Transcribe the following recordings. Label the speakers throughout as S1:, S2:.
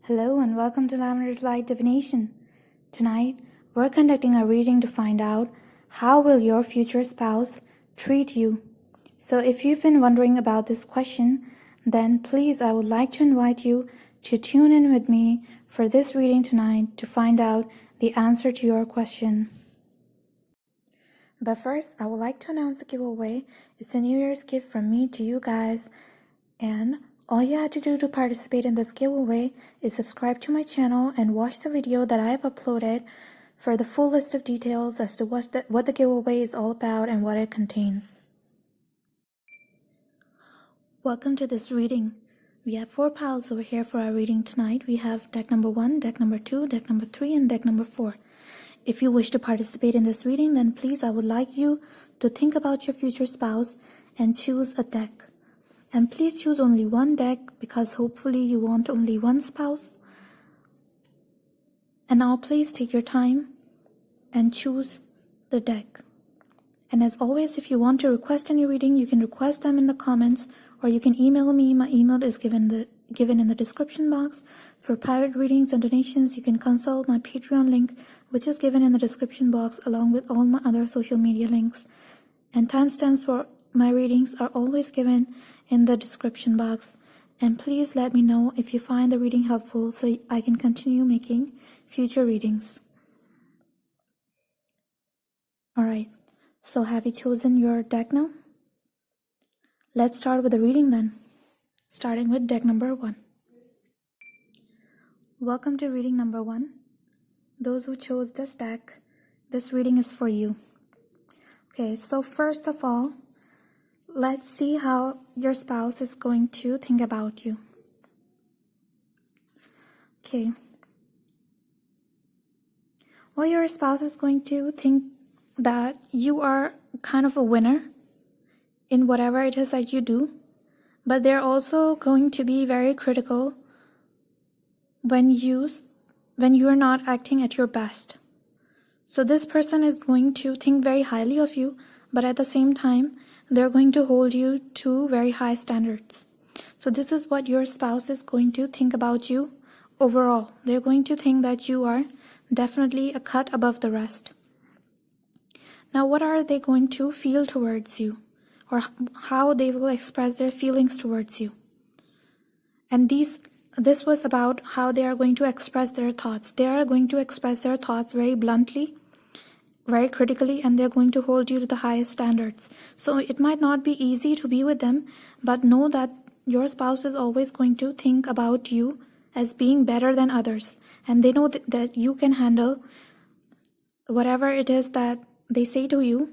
S1: Hello and welcome to Lavenders Light Divination. Tonight, we're conducting a reading to find out how will your future spouse treat you. So if you've been wondering about this question, then please I would like to invite you to tune in with me for this reading tonight to find out the answer to your question. But first, I would like to announce the giveaway. It's a New Year's gift from me to you guys, and all you have to do to participate in this giveaway is subscribe to my channel and watch the video that I have uploaded for the full list of details as to what the giveaway is all about and what it contains. Welcome to this reading. We have 4 piles over here for our reading tonight. We have deck number 1, deck number 2, deck number 3, and deck number 4. If you wish to participate in this reading, then please I would like you to think about your future spouse and choose a deck. And please choose only one deck because hopefully you want only one spouse. And now please take your time and choose the deck. And as always, if you want to request any reading, you can request them in the comments or you can email me. My email is given in the description box. For private readings and donations, you can consult my Patreon link, which is given in the description box along with all my other social media links. And timestamps for my readings are always given in the description box. And please let me know if you find the reading helpful so I can continue making future readings. Alright, so have you chosen your deck now? Let's start with the reading then, starting with deck number 1. Welcome to reading number 1. Those who chose this deck, this reading is for you. Okay, so first of all, let's see how your spouse is going to think about you. Okay. Well, your spouse is going to think that you are kind of a winner in whatever it is that you do, but they're also going to be very critical when you're not acting at your best. So this person is going to think very highly of you, but at the same time, they're going to hold you to very high standards. So this is what your spouse is going to think about you overall. They're going to think that you are definitely a cut above the rest. Now, what are they going to feel towards you? Or how they will express their feelings towards you? And this was about how they are going to express their thoughts. They are going to express their thoughts very bluntly, very critically, and they're going to hold you to the highest standards. So it might not be easy to be with them, but know that your spouse is always going to think about you as being better than others. And they know that you can handle whatever it is that they say to you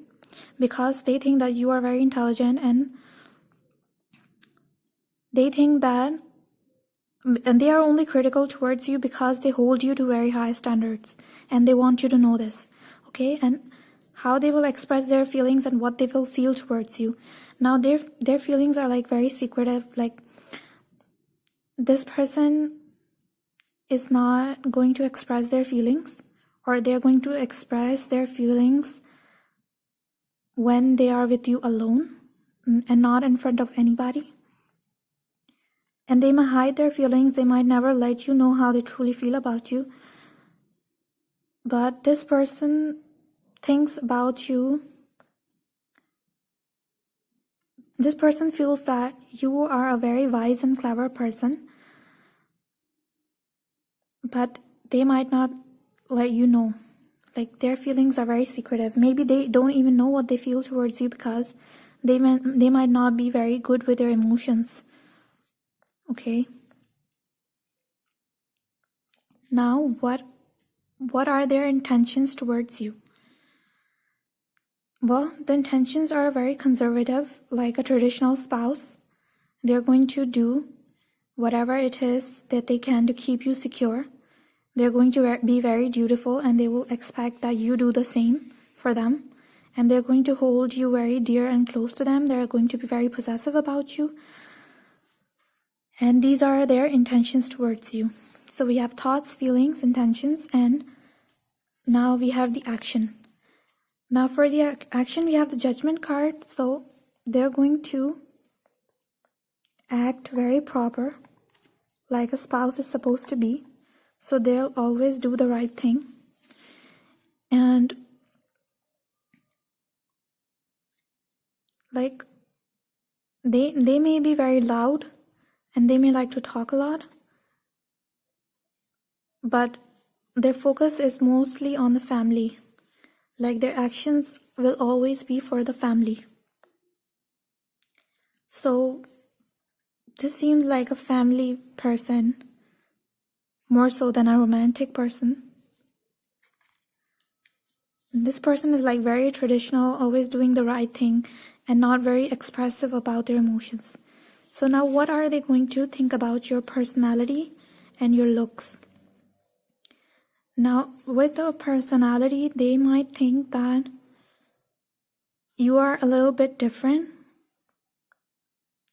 S1: because they think that you are very intelligent, and they think that, and they are only critical towards you because they hold you to very high standards, and they want you to know this. Okay, and how they will express their feelings and what they will feel towards you. Now their feelings are like very secretive. Like, this person is not going to express their feelings, or they're going to express their feelings when they are with you alone and not in front of anybody. And they might hide their feelings. They might never let you know how they truly feel about you. But this person thinks about you. This person feels that you are a very wise and clever person, but they might not let you know. Like, their feelings are very secretive. Maybe they don't even know what they feel towards you because they might not be very good with their emotions. Okay. Now, what are their intentions towards you? Well, the intentions are very conservative, like a traditional spouse. They're going to do whatever it is that they can to keep you secure. They're going to be very dutiful, and they will expect that you do the same for them. And they're going to hold you very dear and close to them. They're going to be very possessive about you. And these are their intentions towards you. So we have thoughts, feelings, intentions, and now we have the action. Now for the action, we have the Judgment card. So they're going to act very proper, like a spouse is supposed to be. So they'll always do the right thing. And like they may be very loud and they may like to talk a lot, but their focus is mostly on the family. Like their actions will always be for the family. So this seems like a family person more so than a romantic person. This person is like very traditional, always doing the right thing and not very expressive about their emotions. So now what are they going to think about your personality and your looks? Now with the personality, they might think that you are a little bit different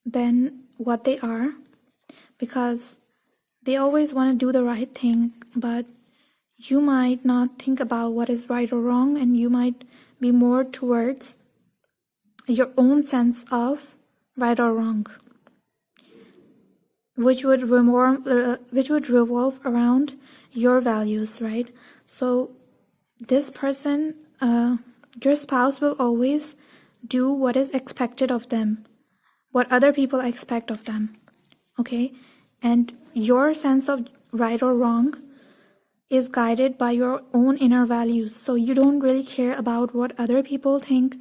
S1: than what they are, because they always want to do the right thing, but you might not think about what is right or wrong, and you might be more towards your own sense of right or wrong, which would revolve around your values, right? So this person, your spouse, will always do what is expected of them, what other people expect of them, okay? And your sense of right or wrong is guided by your own inner values. So you don't really care about what other people think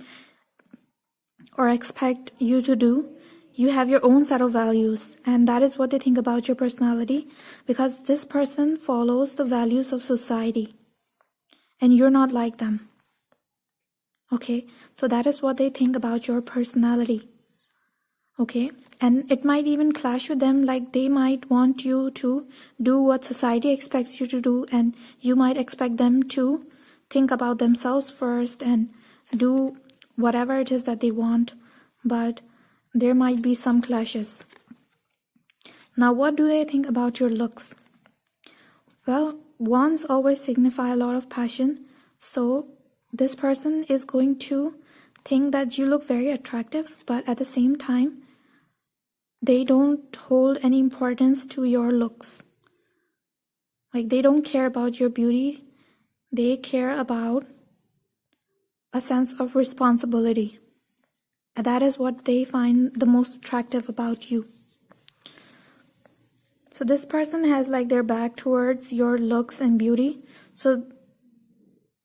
S1: or expect you to do. You have your own set of values, and that is what they think about your personality, because this person follows the values of society and you're not like them. Okay, so that is what they think about your personality. Okay, and it might even clash with them, like they might want you to do what society expects you to do, and you might expect them to think about themselves first and do whatever it is that they want, but there might be some clashes. Now, what do they think about your looks? Well, wands always signify a lot of passion, so this person is going to think that you look very attractive, but at the same time, they don't hold any importance to your looks. Like they don't care about your beauty. They care about a sense of responsibility. And that is what they find the most attractive about you. So this person has like their back towards your looks and beauty. So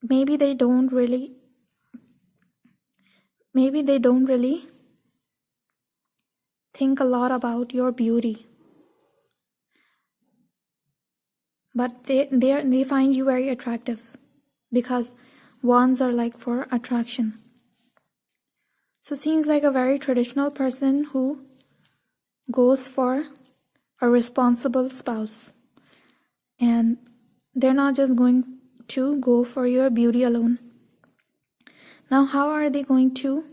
S1: maybe they don't really think a lot about your beauty, but they find you very attractive, because wands are like for attraction. So seems like a very traditional person who goes for a responsible spouse, and they're not just going to go for your beauty alone. Now, how are they going to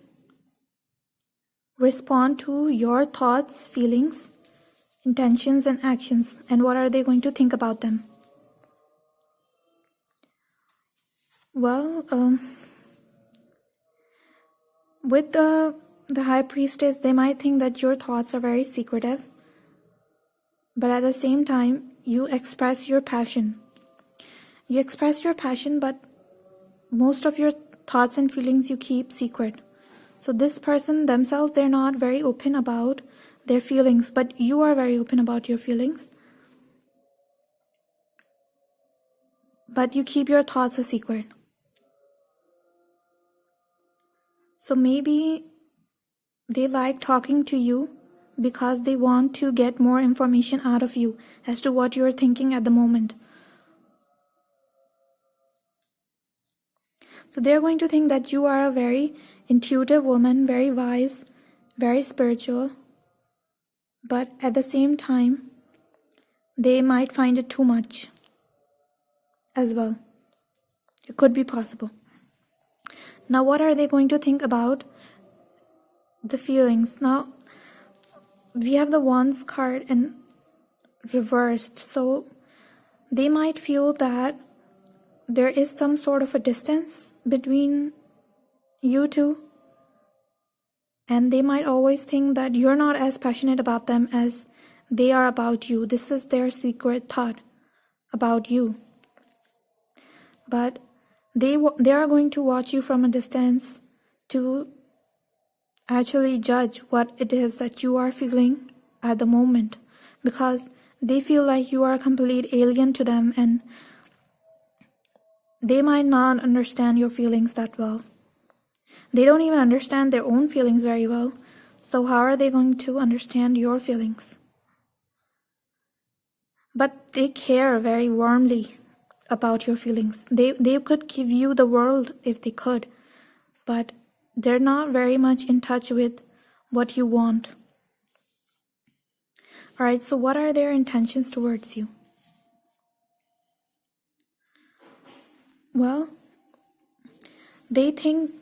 S1: respond to your thoughts, feelings, intentions, and actions, and what are they going to think about them? Well, with the High Priestess, they might think that your thoughts are very secretive, but at the same time, you express your passion. You express your passion, but most of your thoughts and feelings you keep secret. So this person themselves, they're not very open about their feelings, but you are very open about your feelings. But you keep your thoughts a secret. So maybe they like talking to you because they want to get more information out of you as to what you're thinking at the moment. So they're going to think that you are a very intuitive woman, very wise, very spiritual, but at the same time, they might find it too much as well. It could be possible. Now, what are they going to think about the feelings? Now, we have the Wands card in reversed, so they might feel that there is some sort of a distance between you two, and they might always think that you're not as passionate about them as they are about you. This is their secret thought about you. But they are going to watch you from a distance to actually judge what it is that you are feeling at the moment, because they feel like you are a complete alien to them and they might not understand your feelings that well. They don't even understand their own feelings very well. So how are they going to understand your feelings? But they care very warmly about your feelings. They could give you the world if they could, but they're not very much in touch with what you want. Alright, so what are their intentions towards you? Well, they think,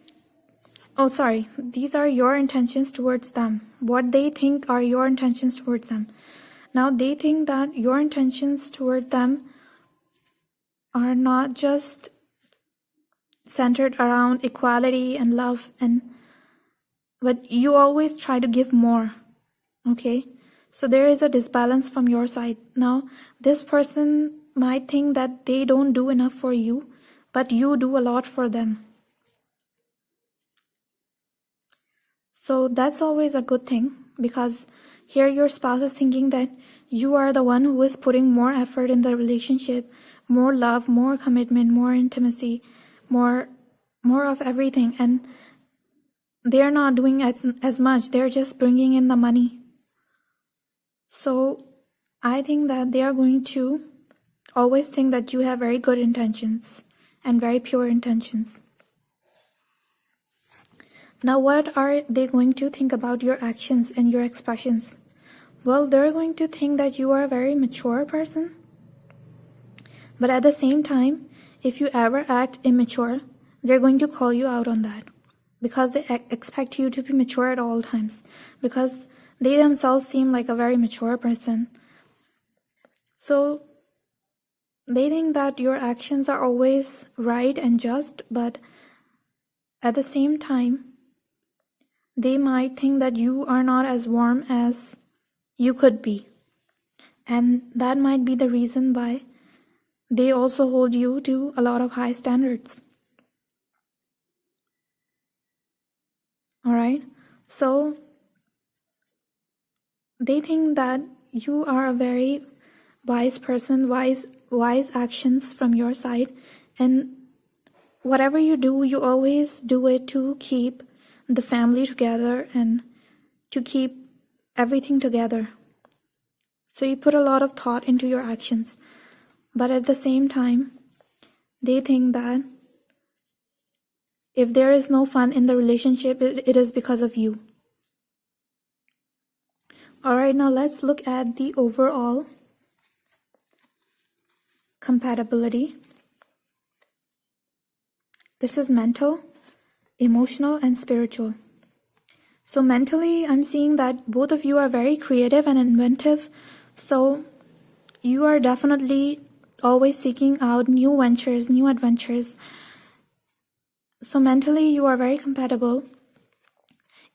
S1: these are your intentions towards them. What they think are your intentions towards them. Now they think that your intentions toward them are not just centered around equality and love, but you always try to give more. Okay? So there is a disbalance from your side. Now this person might think that they don't do enough for you, but you do a lot for them. So that's always a good thing, because here your spouse is thinking that you are the one who is putting more effort in the relationship, more love, more commitment, more intimacy, more of everything, and they're not doing as much. They're just bringing in the money. So I think that they are going to always think that you have very good intentions and very pure intentions. Now, what are they going to think about your actions and your expressions? Well, they're going to think that you are a very mature person. But at the same time, if you ever act immature, they're going to call you out on that, because they expect you to be mature at all times, because they themselves seem like a very mature person. So they think that your actions are always right and just, but at the same time, they might think that you are not as warm as you could be. And that might be the reason why they also hold you to a lot of high standards. Alright? So they think that you are a very wise person, wise actions from your side, and whatever you do, you always do it to keep the family together and to keep everything together. So you put a lot of thought into your actions, but at the same time, they think that if there is no fun in the relationship, it is because of you. Alright, now let's look at the overall compatibility. This is mental, emotional, and spiritual. So mentally, I'm seeing that both of you are very creative and inventive. So you are definitely always seeking out new ventures, new adventures. So mentally, you are very compatible.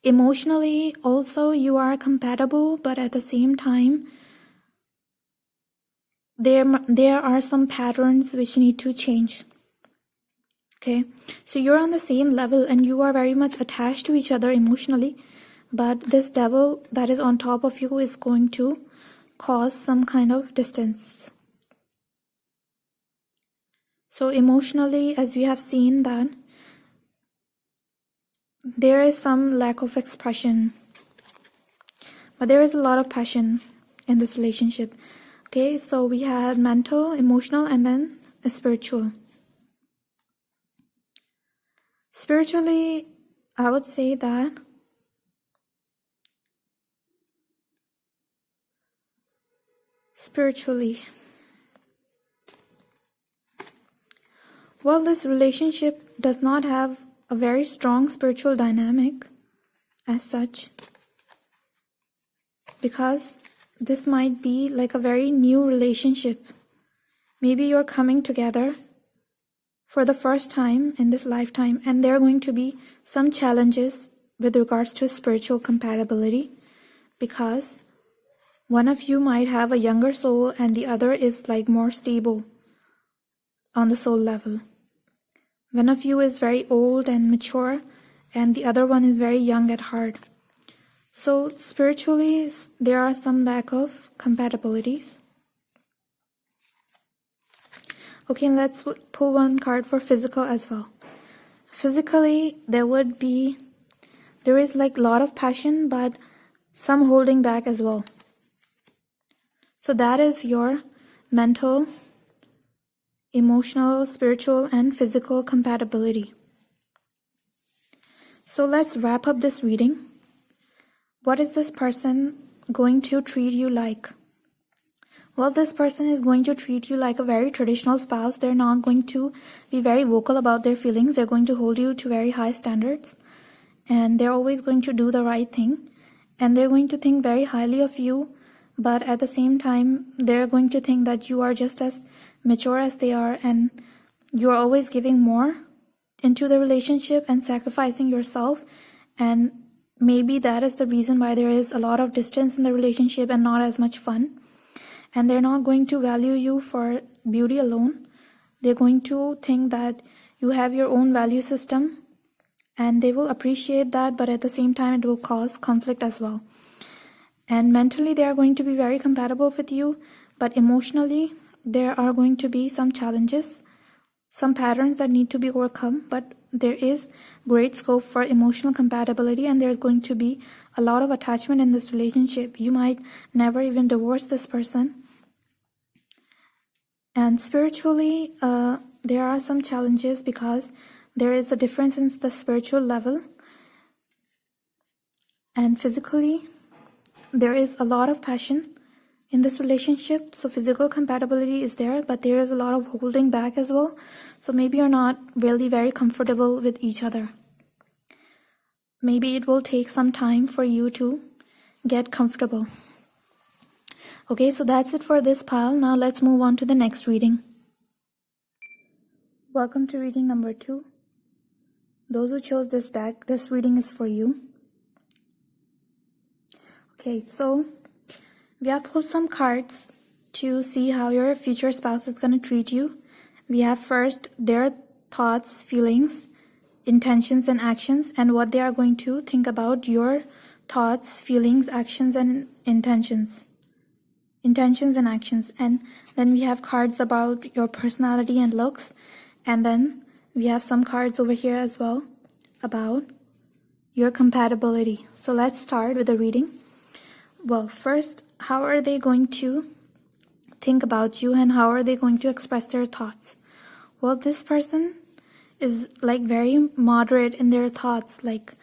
S1: Emotionally, also, you are compatible, but at the same time, there are some patterns which need to change. Okay, so you're on the same level and you are very much attached to each other emotionally, but this devil that is on top of you is going to cause some kind of distance. So emotionally, as we have seen that there is some lack of expression, but there is a lot of passion in this relationship. Okay, so we have mental, emotional, and then spiritual. Spiritually, I would say that well, this relationship does not have a very strong spiritual dynamic as such, because this might be like a very new relationship. Maybe you're coming together for the first time in this lifetime, and there are going to be some challenges with regards to spiritual compatibility, because One of you might have a younger soul and the other is like more stable on the soul level. One of you is very old and mature and the other one is very young at heart. So spiritually, there are some lack of compatibilities. Okay, let's pull one card for physical as well. Physically, there is like a lot of passion, but some holding back as well. So that is your mental, emotional, spiritual, and physical compatibility. So let's wrap up this reading. What is this person going to treat you like? Well, this person is going to treat you like a very traditional spouse. They're not going to be very vocal about their feelings. They're going to hold you to very high standards. And they're always going to do the right thing. And they're going to think very highly of you. But at the same time, they're going to think that you are just as mature as they are. And you're always giving more into the relationship and sacrificing yourself. And maybe that is the reason why there is a lot of distance in the relationship and not as much fun. And they're not going to value you for beauty alone. They're going to think that you have your own value system and they will appreciate that, but at the same time it will cause conflict as well. And mentally they are going to be very compatible with you, but emotionally there are going to be some challenges, some patterns that need to be overcome, but there is great scope for emotional compatibility and there's going to be a lot of attachment in this relationship. You might never even divorce this person. And spiritually, there are some challenges because there is a difference in the spiritual level. And physically, there is a lot of passion in this relationship. So physical compatibility is there, but there is a lot of holding back as well. So maybe you're not really very comfortable with each other. Maybe it will take some time for you to get comfortable. Okay, so that's it for this pile. Now let's move on to the next reading. Welcome to reading number 2. Those who chose this deck, this reading is for you. Okay, so we have pulled some cards to see how your future spouse is going to treat you. We have first their thoughts, feelings, intentions, and actions, and what they are going to think about your thoughts, feelings, actions, and intentions and actions. And then we have cards about your personality and looks, and then we have some cards over here as well about your compatibility. So let's start with the reading. Well, first, how are they going to think about you and how are they going to express their thoughts? Well, this person is like very moderate in their thoughts, like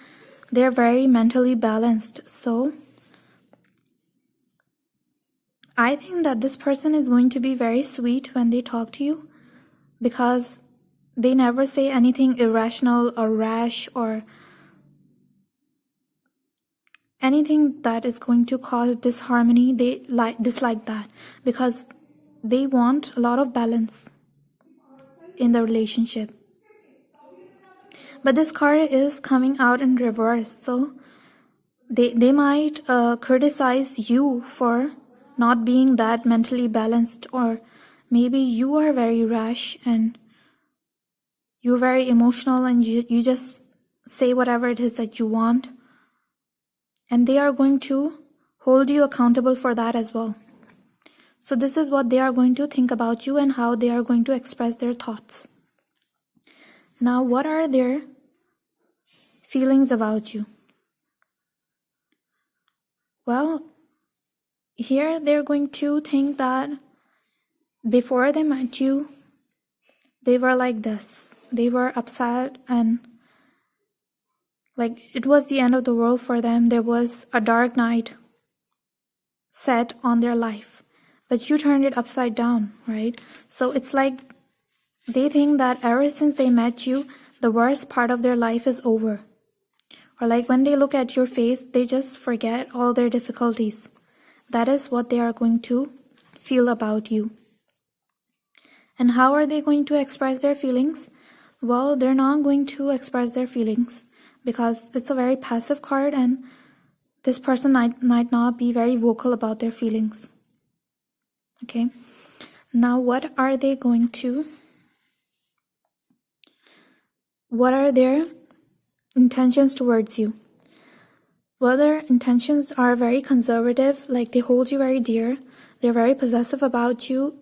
S1: they're very mentally balanced. So I think that this person is going to be very sweet when they talk to you because they never say anything irrational or rash or anything that is going to cause disharmony. They dislike that because they want a lot of balance in the relationship. But this card is coming out in reverse, so they might criticize you for not being that mentally balanced, or maybe you are very rash and you're very emotional and you just say whatever it is that you want, and they are going to hold you accountable for that as well. So this is what they are going to think about you and how they are going to express their thoughts. Now, what are their feelings about you? Well, here they're going to think that before they met you, they were like this. They were upset and like it was the end of the world for them. There was a dark night set on their life, but you turned it upside down, right? So it's like they think that ever since they met you, the worst part of their life is over. Or like when they look at your face, they just forget all their difficulties. That is what they are going to feel about you. And how are they going to express their feelings? Well, they're not going to express their feelings because it's a very passive card and this person might not be very vocal about their feelings. Okay, now what are their intentions towards you? Well, their intentions are very conservative, like they hold you very dear, they're very possessive about you,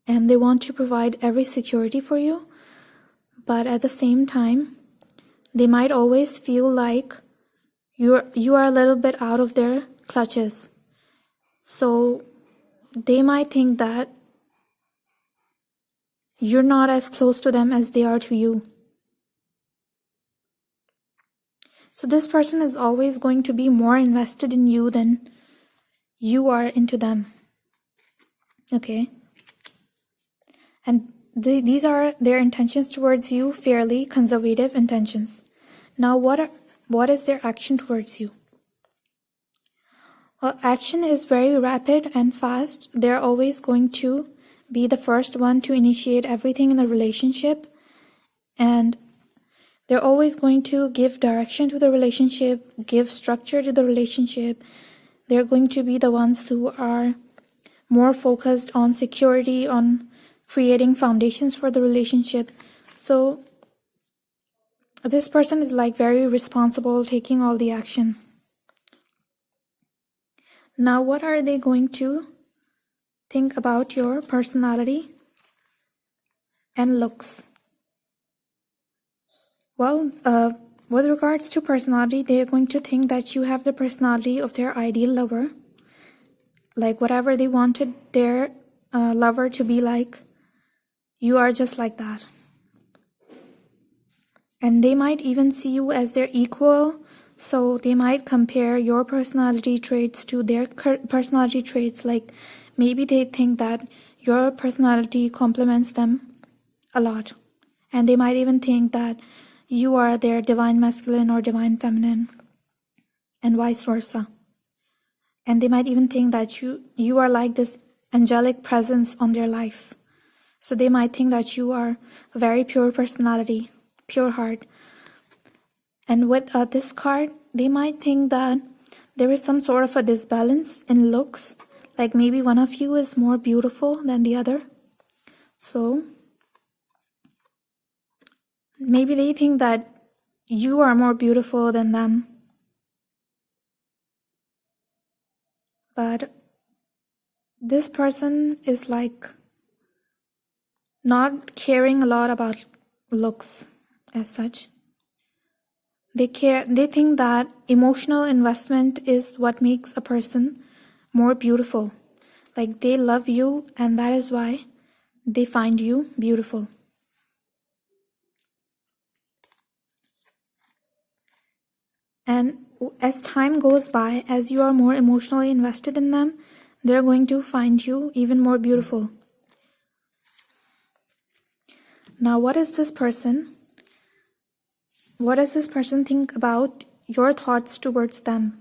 S1: and they want to provide every security for you. But at the same time, they might always feel like you are a little bit out of their clutches. So they might think that you're not as close to them as they are to you. So this person is always going to be more invested in you than you are into them. Okay? And these are their intentions towards you, fairly conservative intentions. Now what is their action towards you? Well, action is very rapid and fast. They're always going to be the first one to initiate everything in the relationship, and they're always going to give direction to the relationship, give structure to the relationship. They're going to be the ones who are more focused on security, on creating foundations for the relationship. So this person is like very responsible, taking all the action. Now, what are they going to think about your personality and looks? Well, with regards to personality, they are going to think that you have the personality of their ideal lover. Like whatever they wanted their lover to be like, you are just like that. And they might even see you as their equal, so they might compare your personality traits to their personality traits. Like maybe they think that your personality complements them a lot. And they might even think that you are their divine masculine or divine feminine, and vice versa. And they might even think that you are like this angelic presence on their life. So they might think that you are a very pure personality, pure heart. And with this card, they might think that there is some sort of a disbalance in looks. Like maybe one of you is more beautiful than the other. So maybe they think that you are more beautiful than them. But this person is like not caring a lot about looks as such. They think that emotional investment is what makes a person more beautiful. Like they love you, and that is why they find you beautiful. And as time goes by, as you are more emotionally invested in them, they're going to find you even more beautiful. Now, what does this person think about your thoughts towards them?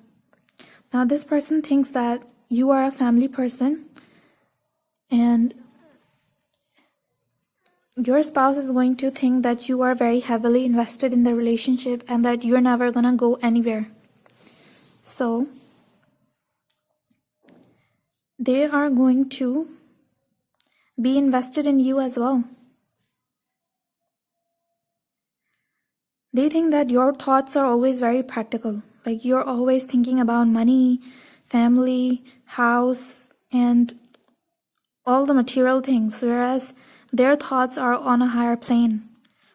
S1: Now, this person thinks that you are a family person, and your spouse is going to think that you are very heavily invested in the relationship and that you're never going to go anywhere. So, they are going to be invested in you as well. They think that your thoughts are always very practical. Like you're always thinking about money, family, house, and all the material things, whereas their thoughts are on a higher plane.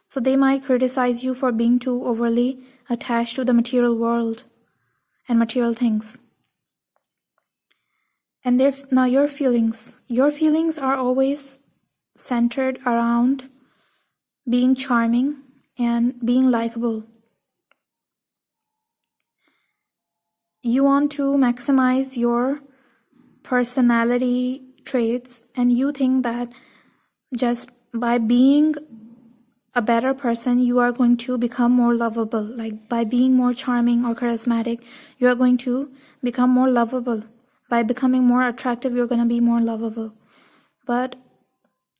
S1: So they might criticize you for being too overly attached to the material world and material things. And now your feelings are always centered around being charming and being likable. You want to maximize your personality traits, and you think that just by being a better person, you are going to become more lovable. Like by being more charming or charismatic, you are going to become more lovable. By becoming more attractive, you're going to be more lovable. But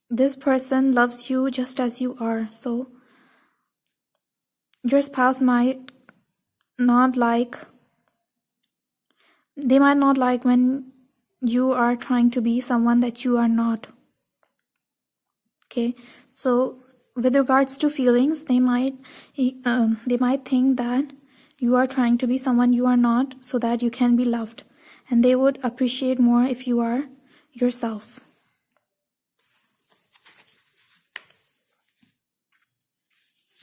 S1: this person loves you just as you are. So your spouse might not like They might not like when you are trying to be someone that you are not. Okay, so with regards to feelings, they might think that you are trying to be someone you are not so that you can be loved, and they would appreciate more if you are yourself.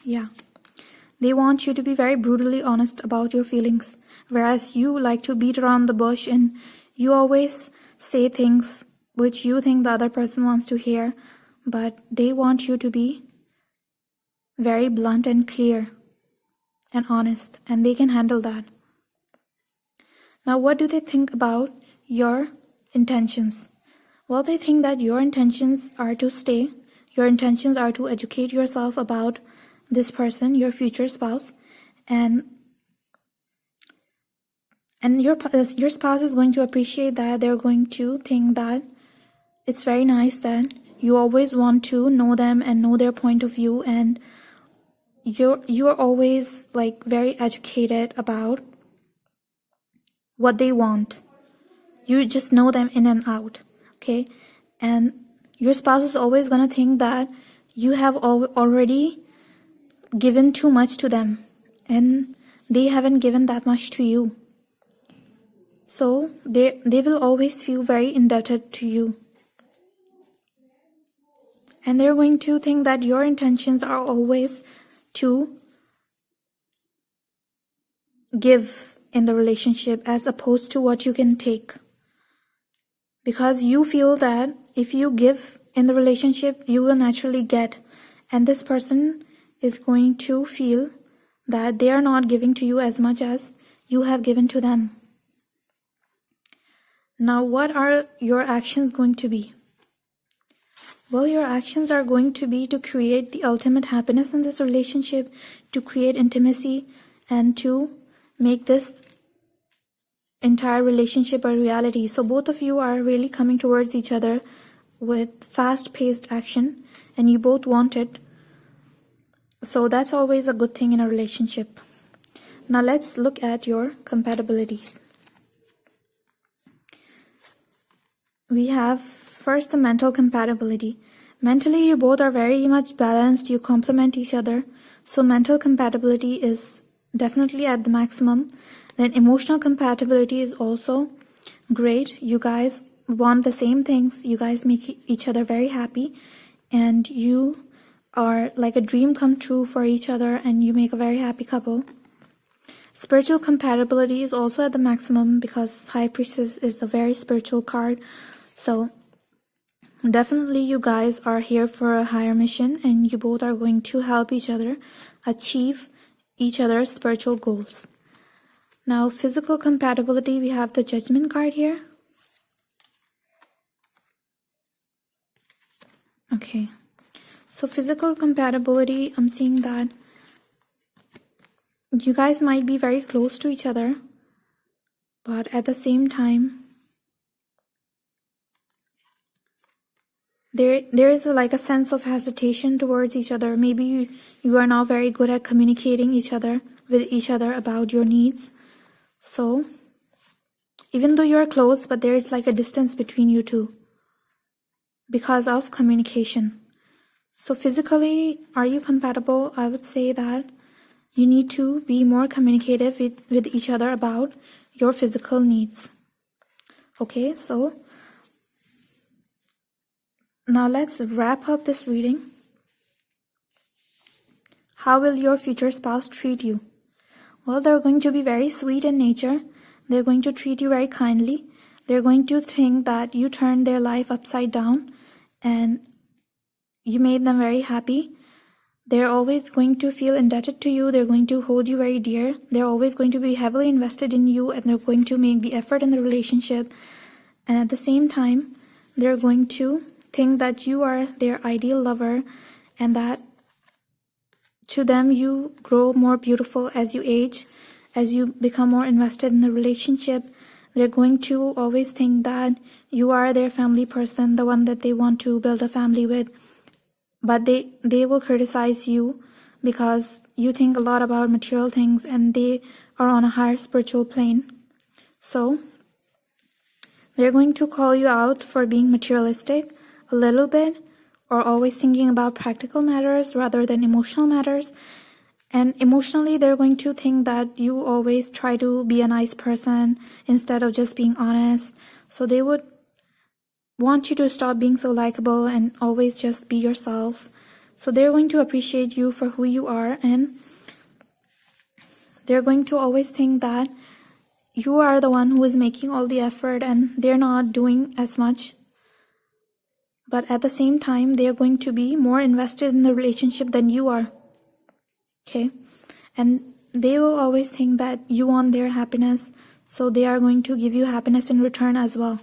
S1: Yeah, they want you to be very brutally honest about your feelings, whereas you like to beat around the bush and you always say things which you think the other person wants to hear, but they want you to be very blunt and clear and honest, and they can handle that. Now, what do they think about your intentions? Well, they think that your intentions are to stay, your intentions are to educate yourself about this person, your future spouse, and your spouse is going to appreciate that. They're going to think that it's very nice that you always want to know them and know their point of view, and you're always like very educated about what they want. You just know them in and out, okay? And your spouse is always gonna think that you have already given too much to them and they haven't given that much to you. So they will always feel very indebted to you. And they're going to think that your intentions are always to give in the relationship as opposed to what you can take. Because you feel that if you give in the relationship, you will naturally get. And this person is going to feel that they are not giving to you as much as you have given to them. Now, what are your actions going to be? Well, your actions are going to be to create the ultimate happiness in this relationship, to create intimacy, and to make this entire relationship a reality. So both of you are really coming towards each other with fast-paced action, and you both want it. So that's always a good thing in a relationship. Now let's look at your compatibilities. We have first the mental compatibility. Mentally, you both are very much balanced. You complement each other. So mental compatibility is definitely at the maximum. Then emotional compatibility is also great. You guys want the same things. You guys make each other very happy. And you are like a dream come true for each other, and you make a very happy couple. Spiritual compatibility is also at the maximum because High Priestess is a very spiritual card. So definitely you guys are here for a higher mission, and you both are going to help each other achieve each other's spiritual goals. Now, physical compatibility, we have the Judgment card here. Okay. So physical compatibility, I'm seeing that you guys might be very close to each other, but at the same time, there is like a sense of hesitation towards each other. Maybe you are not very good at communicating with each other about your needs. So even though you're close, but there is like a distance between you two because of communication. So physically, are you compatible? I would say that you need to be more communicative with each other about your physical needs. Okay, so now let's wrap up this reading. How will your future spouse treat you? Well, they're going to be very sweet in nature. They're going to treat you very kindly. They're going to think that you turned their life upside down and you made them very happy. They're always going to feel indebted to you. They're going to hold you very dear. They're always going to be heavily invested in you, and they're going to make the effort in the relationship. And at the same time, they're going to think that you are their ideal lover, and that to them you grow more beautiful as you age, as you become more invested in the relationship. They're going to always think that you are their family person, the one that they want to build a family with. But they will criticize you because you think a lot about material things and they are on a higher spiritual plane. So They're going to call you out for being materialistic a little bit, or always thinking about practical matters rather than emotional matters. And emotionally, they're going to think that you always try to be a nice person instead of just being honest. So they would want you to stop being so likable and always just be yourself. So they're going to appreciate you for who you are, and they're going to always think that you are the one who is making all the effort and they're not doing as much. But at the same time, they are going to be more invested in the relationship than you are. Okay? And they will always think that you want their happiness, so they are going to give you happiness in return as well.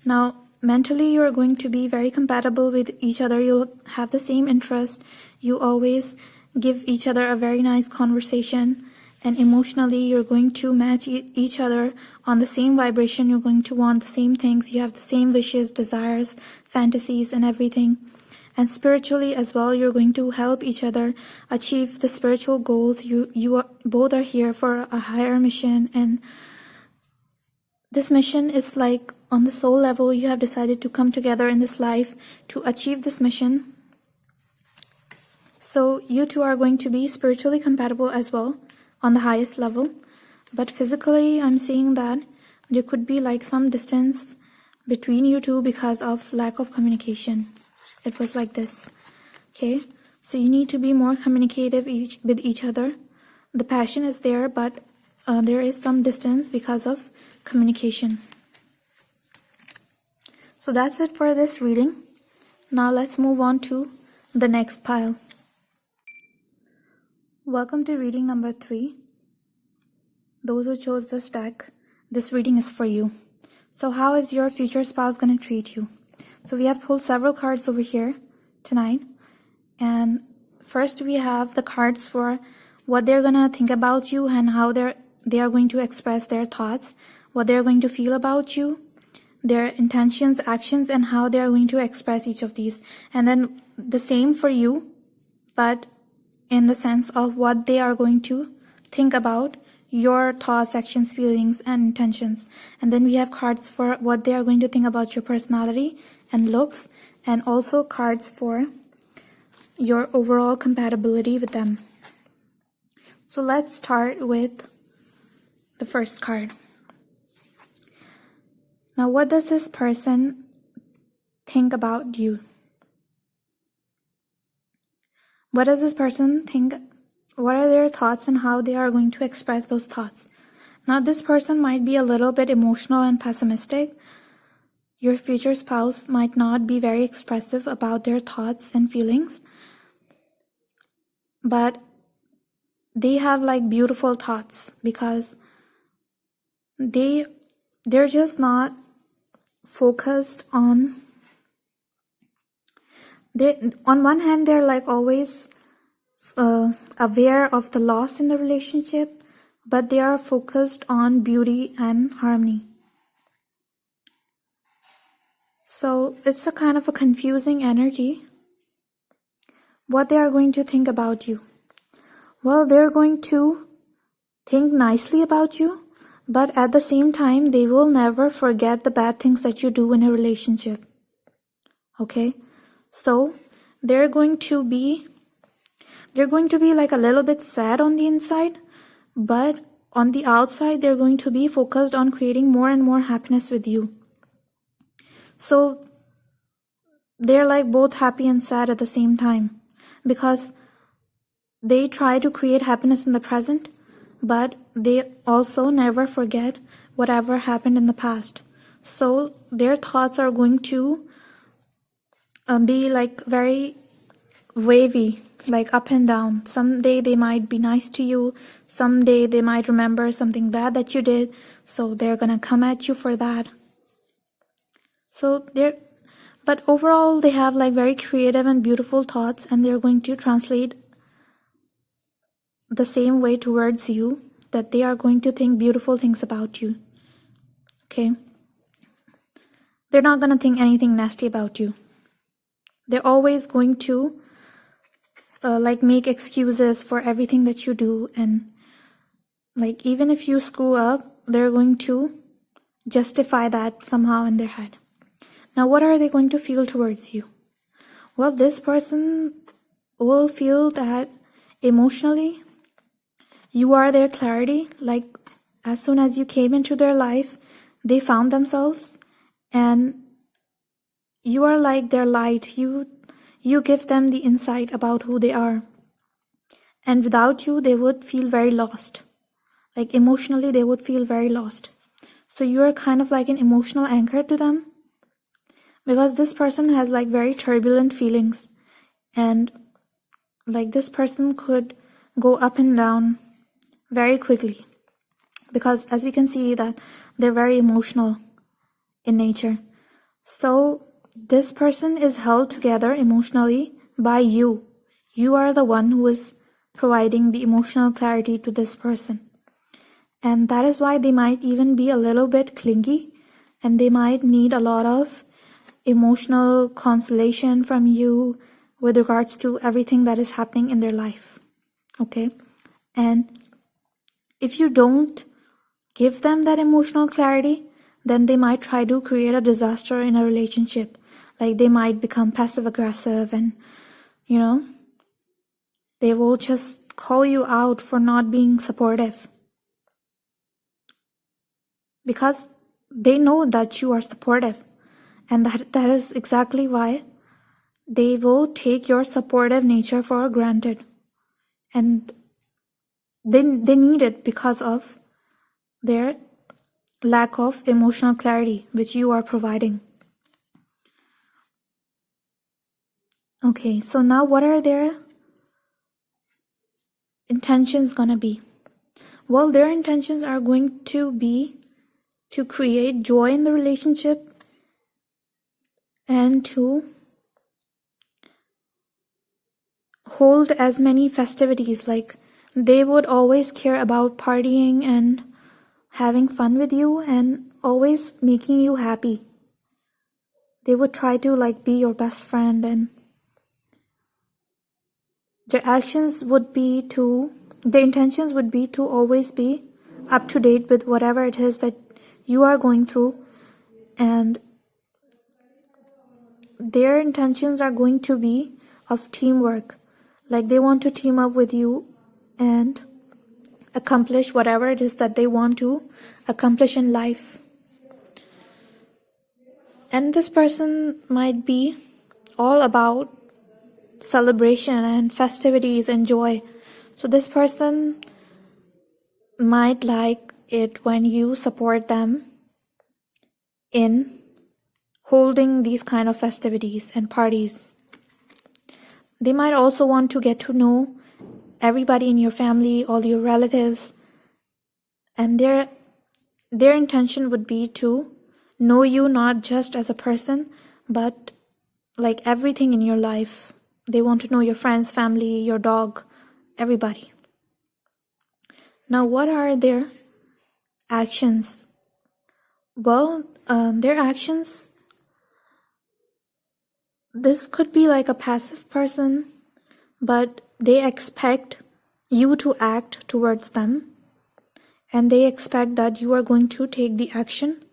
S1: Now, mentally, you are going to be very compatible with each other. You'll have the same interest. You always give each other a very nice conversation. And emotionally, you're going to match each other on the same vibration. You're going to want the same things. You have the same wishes, desires, fantasies, and everything. And spiritually as well, you're going to help each other achieve the spiritual goals. Both are here for a higher mission. And this mission is like on the soul level, you have decided to come together in this life to achieve this mission. So you two are going to be spiritually compatible as well, on the highest level. But physically, I'm seeing that there could be like some distance between you two because of lack of communication. It was like this. Okay, so you need to be more communicative with each other. The passion is there, but there is some distance because of communication. So that's it for this reading. Now let's move on to the next pile. Welcome to reading number 3. Those who chose this deck, this reading is for you. So how is your future spouse going to treat you? So we have pulled several cards over here tonight. And first we have the cards for what they're going to think about you and how they are going to express their thoughts, what they're going to feel about you, their intentions, actions, and how they are going to express each of these. And then the same for you, but in the sense of what they are going to think about your thoughts, actions, feelings, and intentions. And then we have cards for what they are going to think about your personality and looks, and also cards for your overall compatibility with them. So let's start with the first card. Now, what does this person think about you? What does this person think? What are their thoughts and how they are going to express those thoughts? Now, this person might be a little bit emotional and pessimistic. Your future spouse might not be very expressive about their thoughts and feelings, but they have like beautiful thoughts because they're just not focused on. On one hand, they're like always aware of the loss in the relationship, but they are focused on beauty and harmony. So it's a kind of a confusing energy. What they are going to think about you? Well, they're going to think nicely about you, but at the same time, they will never forget the bad things that you do in a relationship. Okay? So they're going to be like a little bit sad on the inside, but on the outside, they're going to be focused on creating more and more happiness with you. So they're like both happy and sad at the same time because they try to create happiness in the present, but they also never forget whatever happened in the past. So their thoughts are going to be like very wavy, like up and down. Someday they might be nice to you. Someday they might remember something bad that you did. So they're gonna come at you for that. But overall they have like very creative and beautiful thoughts, and they're going to translate the same way towards you, that they are going to think beautiful things about you. Okay? They're not gonna think anything nasty about you. They're always going to like make excuses for everything that you do, and like even if you screw up, they're going to justify that somehow in their head. Now, what are they going to feel towards you? Well, this person will feel that emotionally you are their clarity. Like, as soon as you came into their life, they found themselves, and you are like their light. You give them the insight about who they are. And without you, they would feel very lost. Like, emotionally, they would feel very lost. So you are kind of like an emotional anchor to them, because this person has like very turbulent feelings, and like this person could go up and down very quickly, because as we can see that they're very emotional in nature. So this person is held together emotionally by you. You are the one who is providing the emotional clarity to this person. And that is why they might even be a little bit clingy, and they might need a lot of emotional consolation from you with regards to everything that is happening in their life. Okay? And if you don't give them that emotional clarity, then they might try to create a disaster in a relationship. Like, they might become passive aggressive, and they will just call you out for not being supportive, because they know that you are supportive, and that is exactly why they will take your supportive nature for granted, and they need it because of their lack of emotional clarity which you are providing. Okay, so now what are their intentions gonna be? Well, their intentions are going to be to create joy in the relationship, and to hold as many festivities. Like, they would always care about partying and having fun with you and always making you happy. They would try to like be your best friend, and their intentions would be to always be up to date with whatever it is that you are going through, and their intentions are going to be of teamwork. Like, they want to team up with you and accomplish whatever it is that they want to accomplish in life. And this person might be all about celebration and festivities and joy. So this person might like it when you support them in holding these kind of festivities and parties. They might also want to get to know everybody in your family, all your relatives, and their intention would be to know you not just as a person, but like everything in your life. They want to know your friends, family, your dog, everybody. Now, what are their actions? Well, their actions, this could be like a passive person, but they expect you to act towards them, and they expect that you are going to take the action,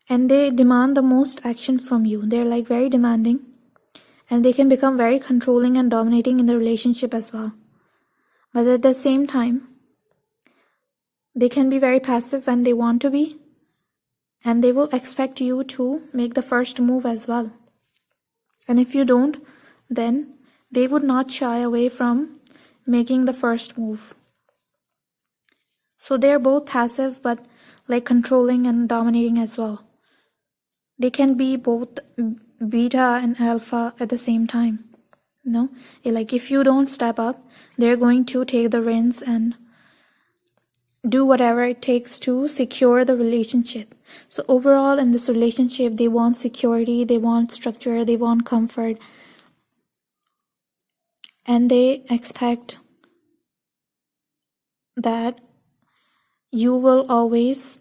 S1: and they demand the most action from you. They're like very demanding, and they can become very controlling and dominating in the relationship as well. But at the same time, they can be very passive when they want to be, and they will expect you to make the first move as well. And if you don't, then they would not shy away from making the first move. So they're both passive, but like controlling and dominating as well. They can be both beta and alpha at the same time. Like, if you don't step up, they're going to take the reins and do whatever it takes to secure the relationship. So overall in this relationship, they want security, they want structure, they want comfort, and they expect that you will always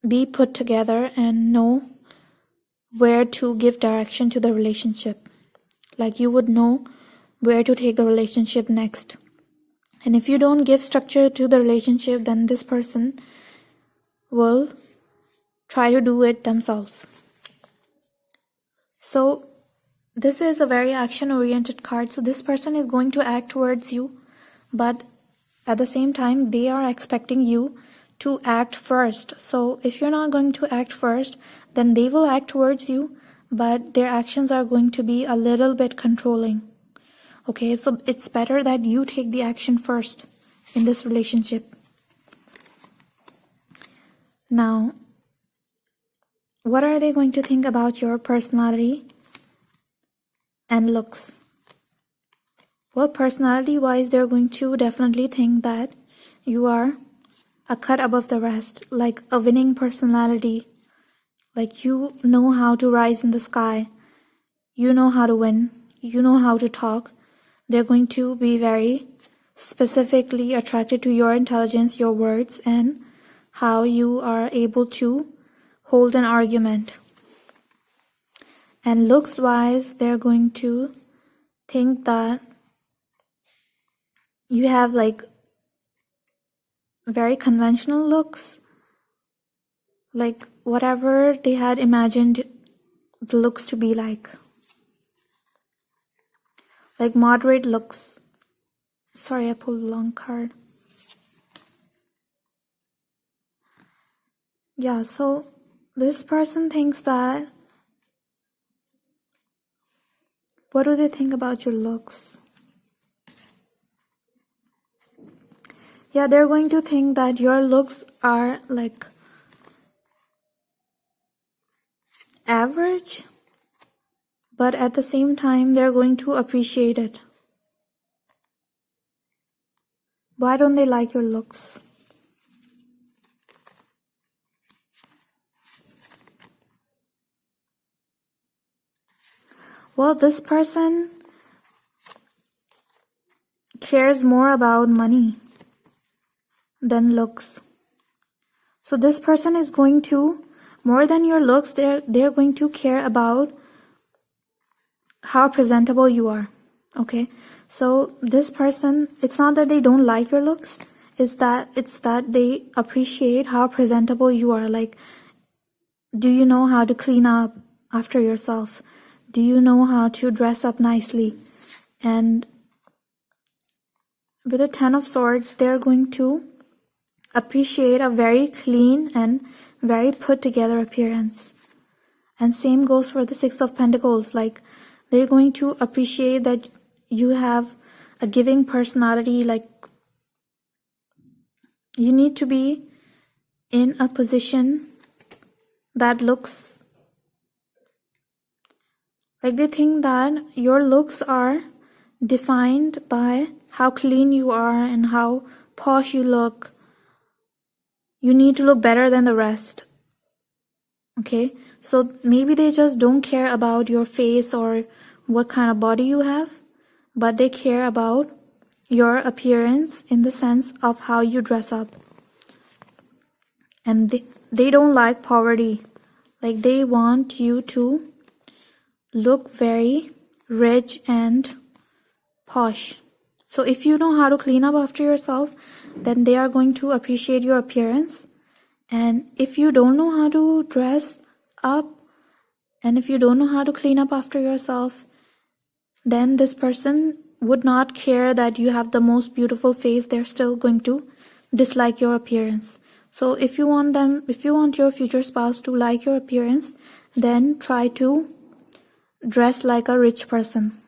S1: be put together and know where to give direction to the relationship. Like, you would know where to take the relationship next. And if you don't give structure to the relationship, then this person will try to do it themselves. So this is a very action-oriented card. So this person is going to act towards you, but at the same time, they are expecting you to act first. So if you're not going to act first, then they will act towards you, but their actions are going to be a little bit controlling. Okay, so it's better that you take the action first in this relationship. Now, what are they going to think about your personality and looks? Well, personality-wise, they're going to definitely think that you are a cut above the rest, like a winning personality. Like you know how to rise in the sky. You know how to win. You know how to talk. They're going to be very specifically attracted to your intelligence, your words, and how you are able to hold an argument. And looks-wise, they're going to think that you have like very conventional looks, like whatever they had imagined the looks to be like moderate looks. Sorry, I pulled the wrong card. Yeah, so this person thinks that, what do they think about your looks? Yeah, they're going to think that your looks are like average, but at the same time, they're going to appreciate it. Why don't they like your looks? Well, this person cares more about money than looks. So this person is going to, more than your looks, they're going to care about how presentable you are. Okay, so this person, it's not that they don't like your looks, it's that they appreciate how presentable you are. Like, do you know how to clean up after yourself? Do you know how to dress up nicely? And with the 10 of Swords, they're going to appreciate a very clean and very put together appearance. And same goes for the 6 of Pentacles. Like, they're going to appreciate that you have a giving personality. Like, you need to be in a position that looks like, they think that your looks are defined by how clean you are and how posh you look. You need to look better than the rest. Okay, so maybe they just don't care about your face or what kind of body you have, but they care about your appearance in the sense of how you dress up. And they don't like poverty. Like, they want you to look very rich and posh. So if you know how to clean up after yourself, then they are going to appreciate your appearance. And if you don't know how to dress up, and if you don't know how to clean up after yourself, then this person would not care that you have the most beautiful face. They're still going to dislike your appearance. So if you want your future spouse to like your appearance, then try to dress like a rich person,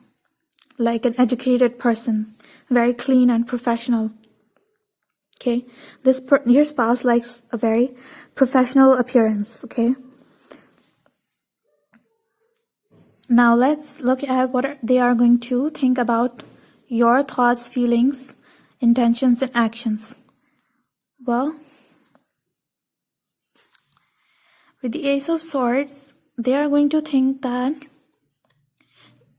S1: like an educated person, very clean and professional. Okay, your spouse likes a very professional appearance. Okay, now let's look at what they are going to think about your thoughts, feelings, intentions, and actions. Well, with the Ace of Swords, they are going to think that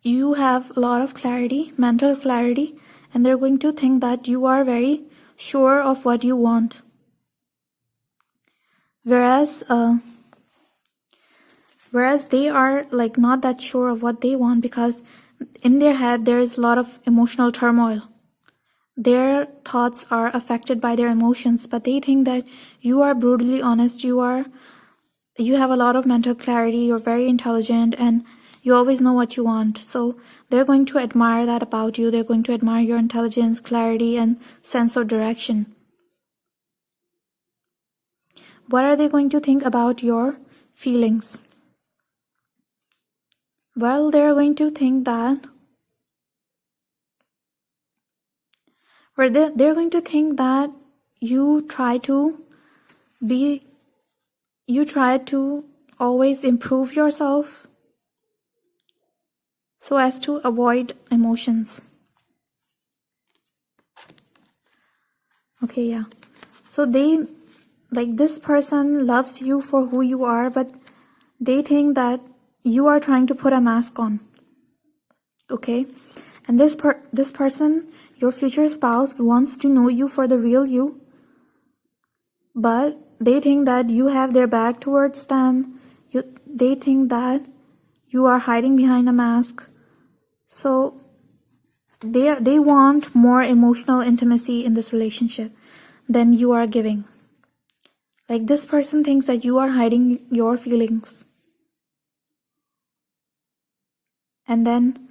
S1: you have a lot of clarity, mental clarity, and they're going to think that you are very sure of what you want. Whereas they are like not that sure of what they want, because in their head there is a lot of emotional turmoil. Their thoughts are affected by their emotions, but they think that you are brutally honest, you are you have a lot of mental clarity, you're very intelligent, and you always know what you want. So they're going to admire that about you. They're going to admire your intelligence, clarity, and sense of direction. What are they going to think about your feelings? Well, they're going to think that they're going to think that you try to always improve yourself so as to avoid emotions. Okay, yeah. So this person loves you for who you are, but they think that you are trying to put a mask on. Okay? And this person, your future spouse, wants to know you for the real you, but they think that you have their back towards them. They think that you are hiding behind a mask. So they want more emotional intimacy in this relationship than you are giving. Like, this person thinks that you are hiding your feelings. And then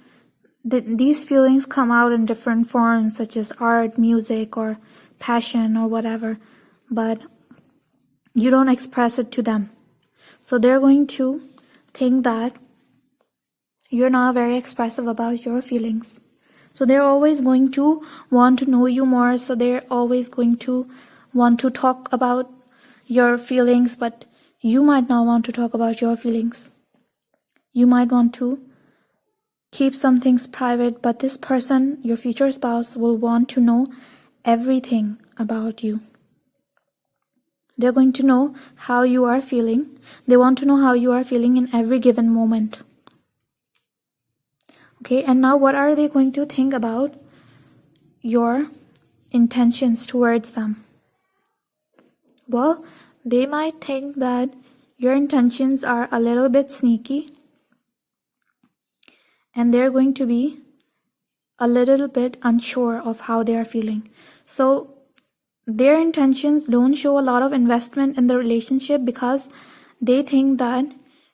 S1: these feelings come out in different forms, such as art, music, or passion, or whatever. But you don't express it to them. So they're going to think that you're not very expressive about your feelings. So they're always going to want to know you more. So they're always going to want to talk about your feelings, but you might not want to talk about your feelings. You might want to keep some things private, but this person, your future spouse, will want to know everything about you. They're going to know how you are feeling. They want to know how you are feeling in every given moment. Okay, and now what are they going to think about your intentions towards them? Well, they might think that your intentions are a little bit sneaky, and they're going to be a little bit unsure of how they are feeling. So their intentions don't show a lot of investment in the relationship because they think that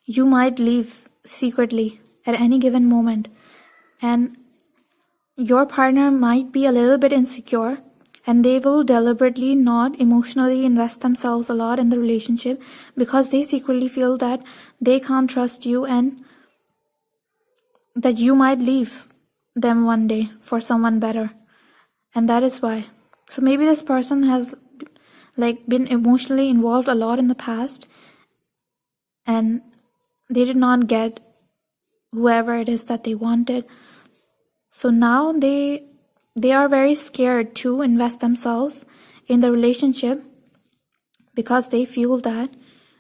S1: you might leave secretly at any given moment. And your partner might be a little bit insecure, and they will deliberately not emotionally invest themselves a lot in the relationship because they secretly feel that they can't trust you and that you might leave them one day for someone better. And that is why. So maybe this person has been emotionally involved a lot in the past, and they did not get whoever it is that they wanted. So now they are very scared to invest themselves in the relationship because they feel that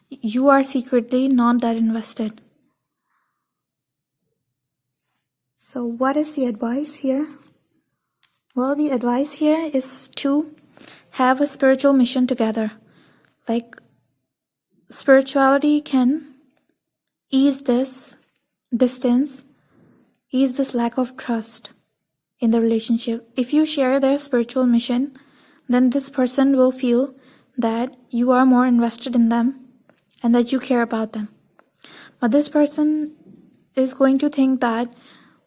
S1: you are secretly not that invested. So what is the advice here? Well, the advice here is to have a spiritual mission together. Like, spirituality can ease this distance, ease this lack of trust in the relationship. If you share their spiritual mission, then this person will feel that you are more invested in them and that you care about them. But this person is going to think that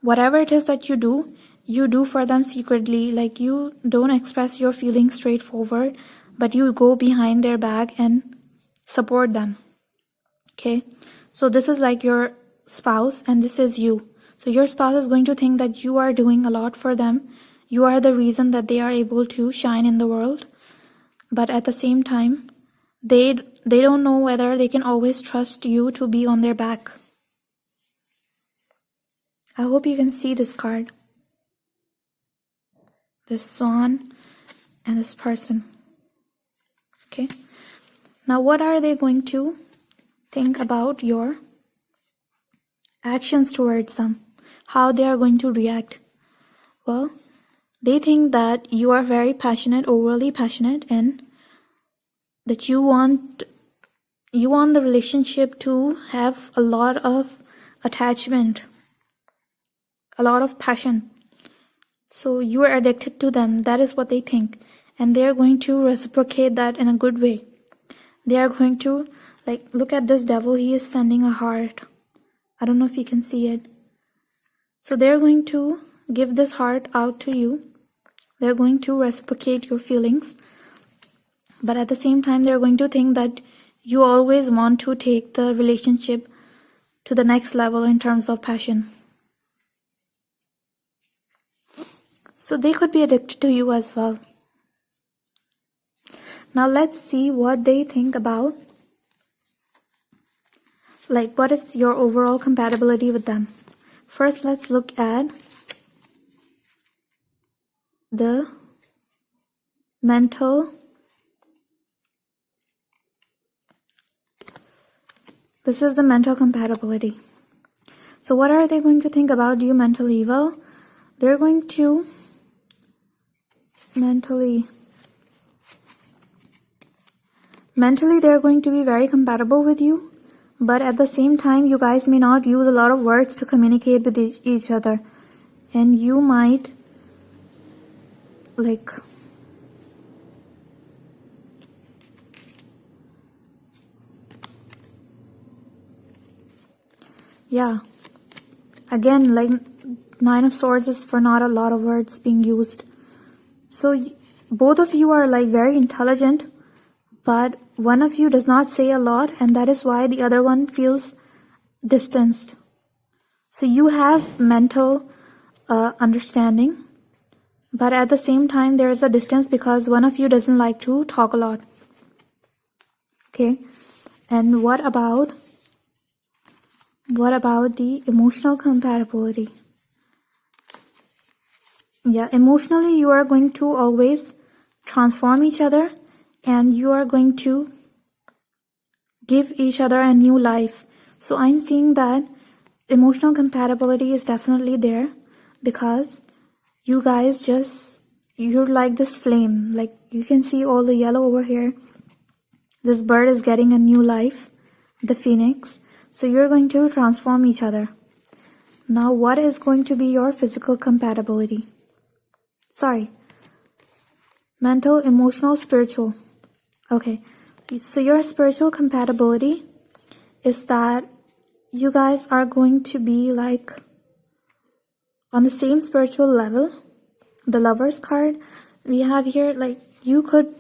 S1: whatever it is that you do for them secretly. Like, you don't express your feelings straightforward, but you go behind their back and support them. Okay? So this is like your spouse and this is you. So your spouse is going to think that you are doing a lot for them. You are the reason that they are able to shine in the world. But at the same time, they don't know whether they can always trust you to be on their back. I hope you can see this card. This swan and this person. Okay. Now what are they going to think about your actions towards them? How they are going to react? Well, they think that you are very passionate, overly passionate, and that you want the relationship to have a lot of attachment, a lot of passion. So you are addicted to them. That is what they think. And they are going to reciprocate that in a good way. They are going to Like, look at this devil. He is sending a heart. I don't know if you can see it. So they're going to give this heart out to you. They're going to reciprocate your feelings. But at the same time, they're going to think that you always want to take the relationship to the next level in terms of passion. So they could be addicted to you as well. Now let's see what they think about. Like, what is your overall compatibility with them? First, let's look at the mental. This is the mental compatibility. So what are they going to think about you mentally? Well, they're going to mentally they're going to be very compatible with you, but at the same time you guys may not use a lot of words to communicate with each other, and you might like yeah, again, like Nine of Swords is for not a lot of words being used. So both of you are like very intelligent, but one of you does not say a lot, and that is why the other one feels distanced. So you have mental understanding, but at the same time there is a distance because one of you doesn't like to talk a lot. Okay, and what about the emotional compatibility? Yeah, emotionally you are going to always transform each other, and you are going to give each other a new life. So I'm seeing that emotional compatibility is definitely there, because you guys you're like this flame. Like, you can see all the yellow over here. This bird is getting a new life, the phoenix. So you're going to transform each other. Now, what is going to be your physical compatibility? Sorry. Mental, emotional, spiritual. Okay. So your spiritual compatibility is that you guys are going to be like on the same spiritual level. The Lovers card we have here, like we could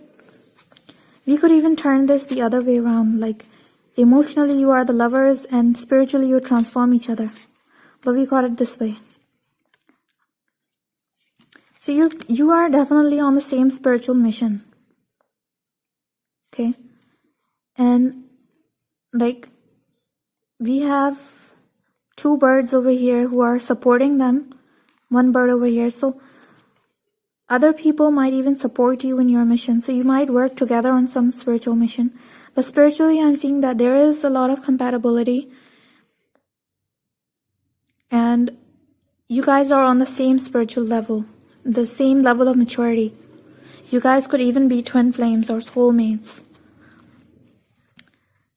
S1: even turn this the other way around. Like, emotionally you are the lovers and spiritually you transform each other. But we got it this way. So you are definitely on the same spiritual mission. Okay? And like, we have two birds over here who are supporting them. One bird over here. So other people might even support you in your mission. So you might work together on some spiritual mission. But spiritually, I'm seeing that there is a lot of compatibility. And you guys are on the same spiritual level. The same level of maturity. You guys could even be twin flames or soulmates.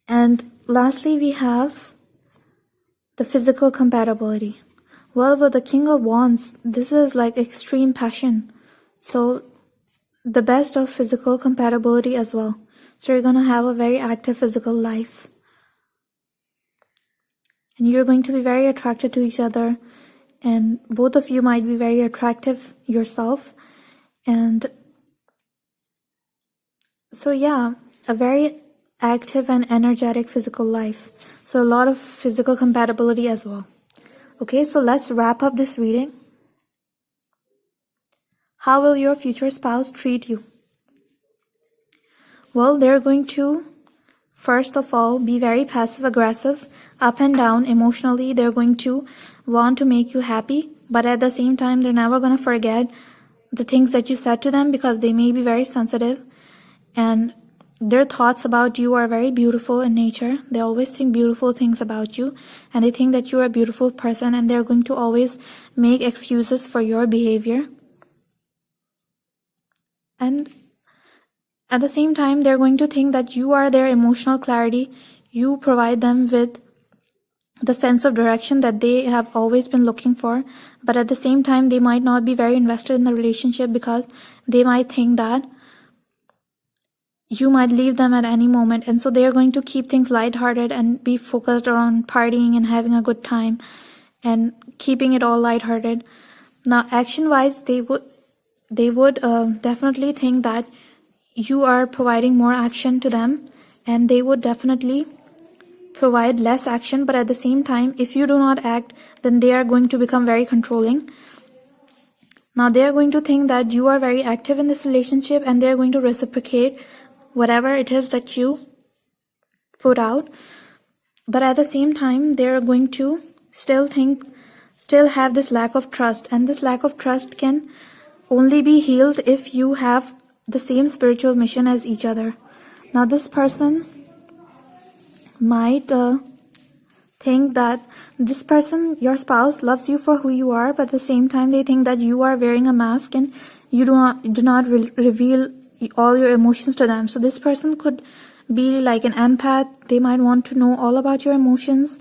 S1: And lastly, we have the physical compatibility. Well, with the King of Wands, this is like extreme passion. So the best of physical compatibility as well. So you're going to have a very active physical life. And you're going to be very attracted to each other. And both of you might be very attractive yourself. And so yeah, a very active and energetic physical life. So a lot of physical compatibility as well. Okay, so let's wrap up this reading. How will your future spouse treat you? Well, they're going to, first of all, be very passive-aggressive, up and down emotionally. They're going to want to make you happy, but at the same time, they're never going to forget the things that you said to them, because they may be very sensitive, and their thoughts about you are very beautiful in nature. They always think beautiful things about you, and they think that you're a beautiful person, and they're going to always make excuses for your behavior. And at the same time, they're going to think that you are their emotional clarity. You provide them with the sense of direction that they have always been looking for. But at the same time, they might not be very invested in the relationship, because they might think that you might leave them at any moment, and so they're going to keep things lighthearted and be focused on partying and having a good time and keeping it all lighthearted. Now, action-wise, they would definitely think that you are providing more action to them, and they would definitely provide less action. But at the same time, if you do not act, then they are going to become very controlling. Now, they are going to think that you are very active in this relationship, and they're going to reciprocate whatever it is that you put out. But at the same time, they're going to still have this lack of trust, and this lack of trust can only be healed if you have the same spiritual mission as each other. Now, this person might think that this person, your spouse, loves you for who you are, but at the same time they think that you are wearing a mask and you do not reveal all your emotions to them. So this person could be like an empath. They might want to know all about your emotions,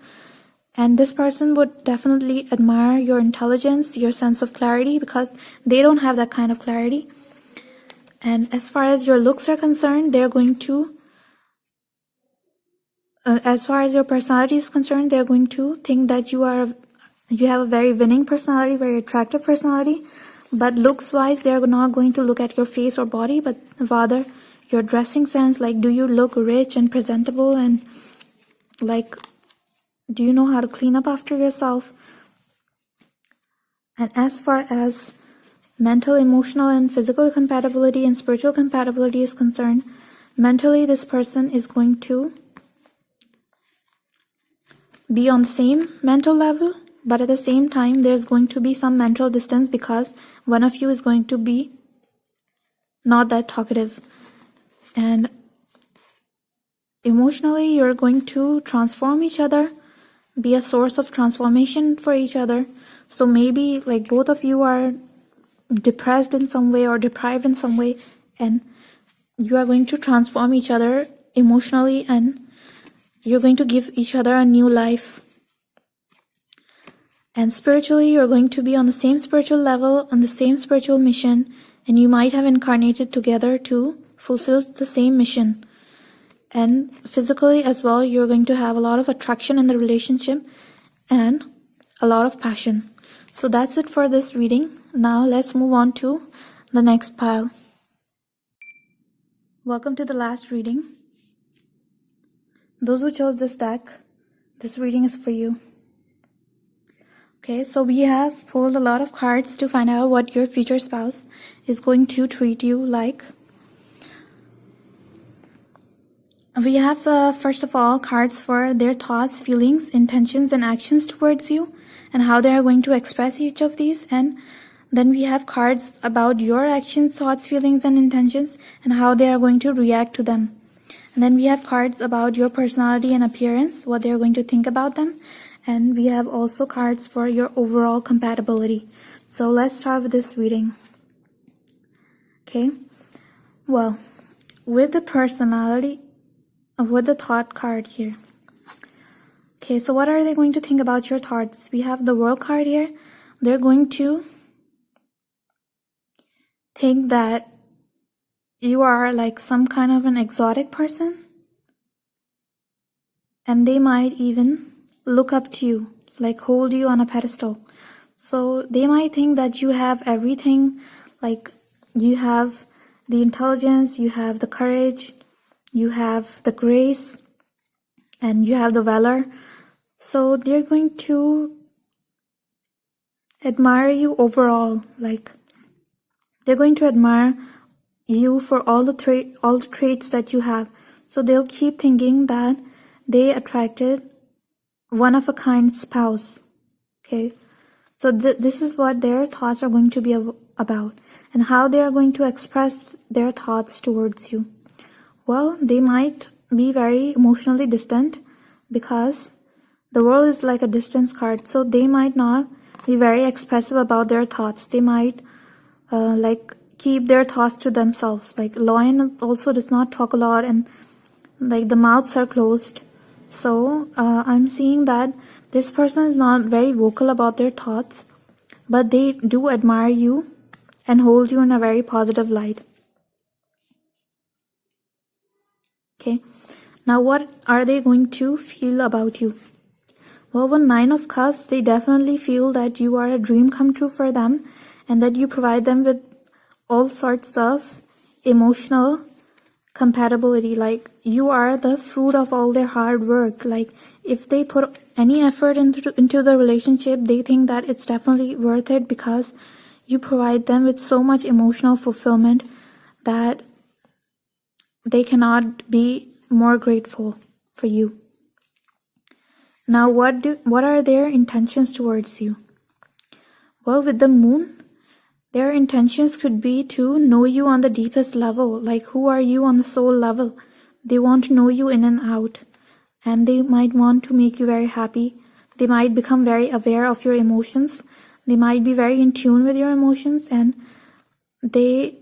S1: and this person would definitely admire your intelligence, your sense of clarity, because they don't have that kind of clarity. And as far as your looks are concerned, they're going to as far as your personality is concerned, they're going to think that you have a very winning personality, very attractive personality. But looks wise, they're not going to look at your face or body, but rather your dressing sense. Like, do you look rich and presentable, and like, do you know how to clean up after yourself? And as far as mental, emotional, and physical compatibility and spiritual compatibility is concerned, mentally this person is going to be on the same mental level, but at the same time there's going to be some mental distance because one of you is going to be not that talkative. And emotionally, you're going to transform each other, be a source of transformation for each other. So maybe like both of you are depressed in some way or deprived in some way, and you are going to transform each other emotionally, and you're going to give each other a new life. And spiritually, you're going to be on the same spiritual level, on the same spiritual mission, and you might have incarnated together to fulfill the same mission. And physically as well, you're going to have a lot of attraction in the relationship and a lot of passion. So that's it for this reading. Now let's move on to the next pile. Welcome to the last reading. Those who chose this deck, this reading is for you. Okay, so we have pulled a lot of cards to find out what your future spouse is going to treat you like. We have, first of all, cards for their thoughts, feelings, intentions, and actions towards you, and how they are going to express each of these. And then we have cards about your actions, thoughts, feelings, and intentions, and how they are going to react to them. And then we have cards about your personality and appearance, what they're going to think about them. And we have also cards for your overall compatibility. So let's start with this reading. Okay. Well, with the personality, with the thought card here. Okay, so what are they going to think about your thoughts? We have the World card here. They're going to think that you are like some kind of an exotic person, and they might even look up to you, like hold you on a pedestal. So they might think that you have everything, like you have the intelligence, you have the courage, you have the grace, and you have the valor. So they're going to admire you overall, like they're going to admire you for all the traits that you have. So they'll keep thinking that they attracted one of a kind spouse. Okay, so this is what their thoughts are going to be about, and how they are going to express their thoughts towards you. Well, they might be very emotionally distant because the World is like a distance card, so they might not be very expressive about their thoughts. They might like keep their thoughts to themselves. Like Lion also does not talk a lot, and like the mouths are closed. So I'm seeing that this person is not very vocal about their thoughts, but they do admire you and hold you in a very positive light. Okay, now what are they going to feel about you? Well, with 9 of Cups, they definitely feel that you are a dream come true for them and that you provide them with all sorts of emotional compatibility. Like, you are the fruit of all their hard work. Like, if they put any effort into the relationship, they think that it's definitely worth it because you provide them with so much emotional fulfillment that they cannot be more grateful for you. Now, what are their intentions towards you? Well, with the Moon, their intentions could be to know you on the deepest level. Like, who are you on the soul level? They want to know you in and out. And they might want to make you very happy. They might become very aware of your emotions. They might be very in tune with your emotions. And they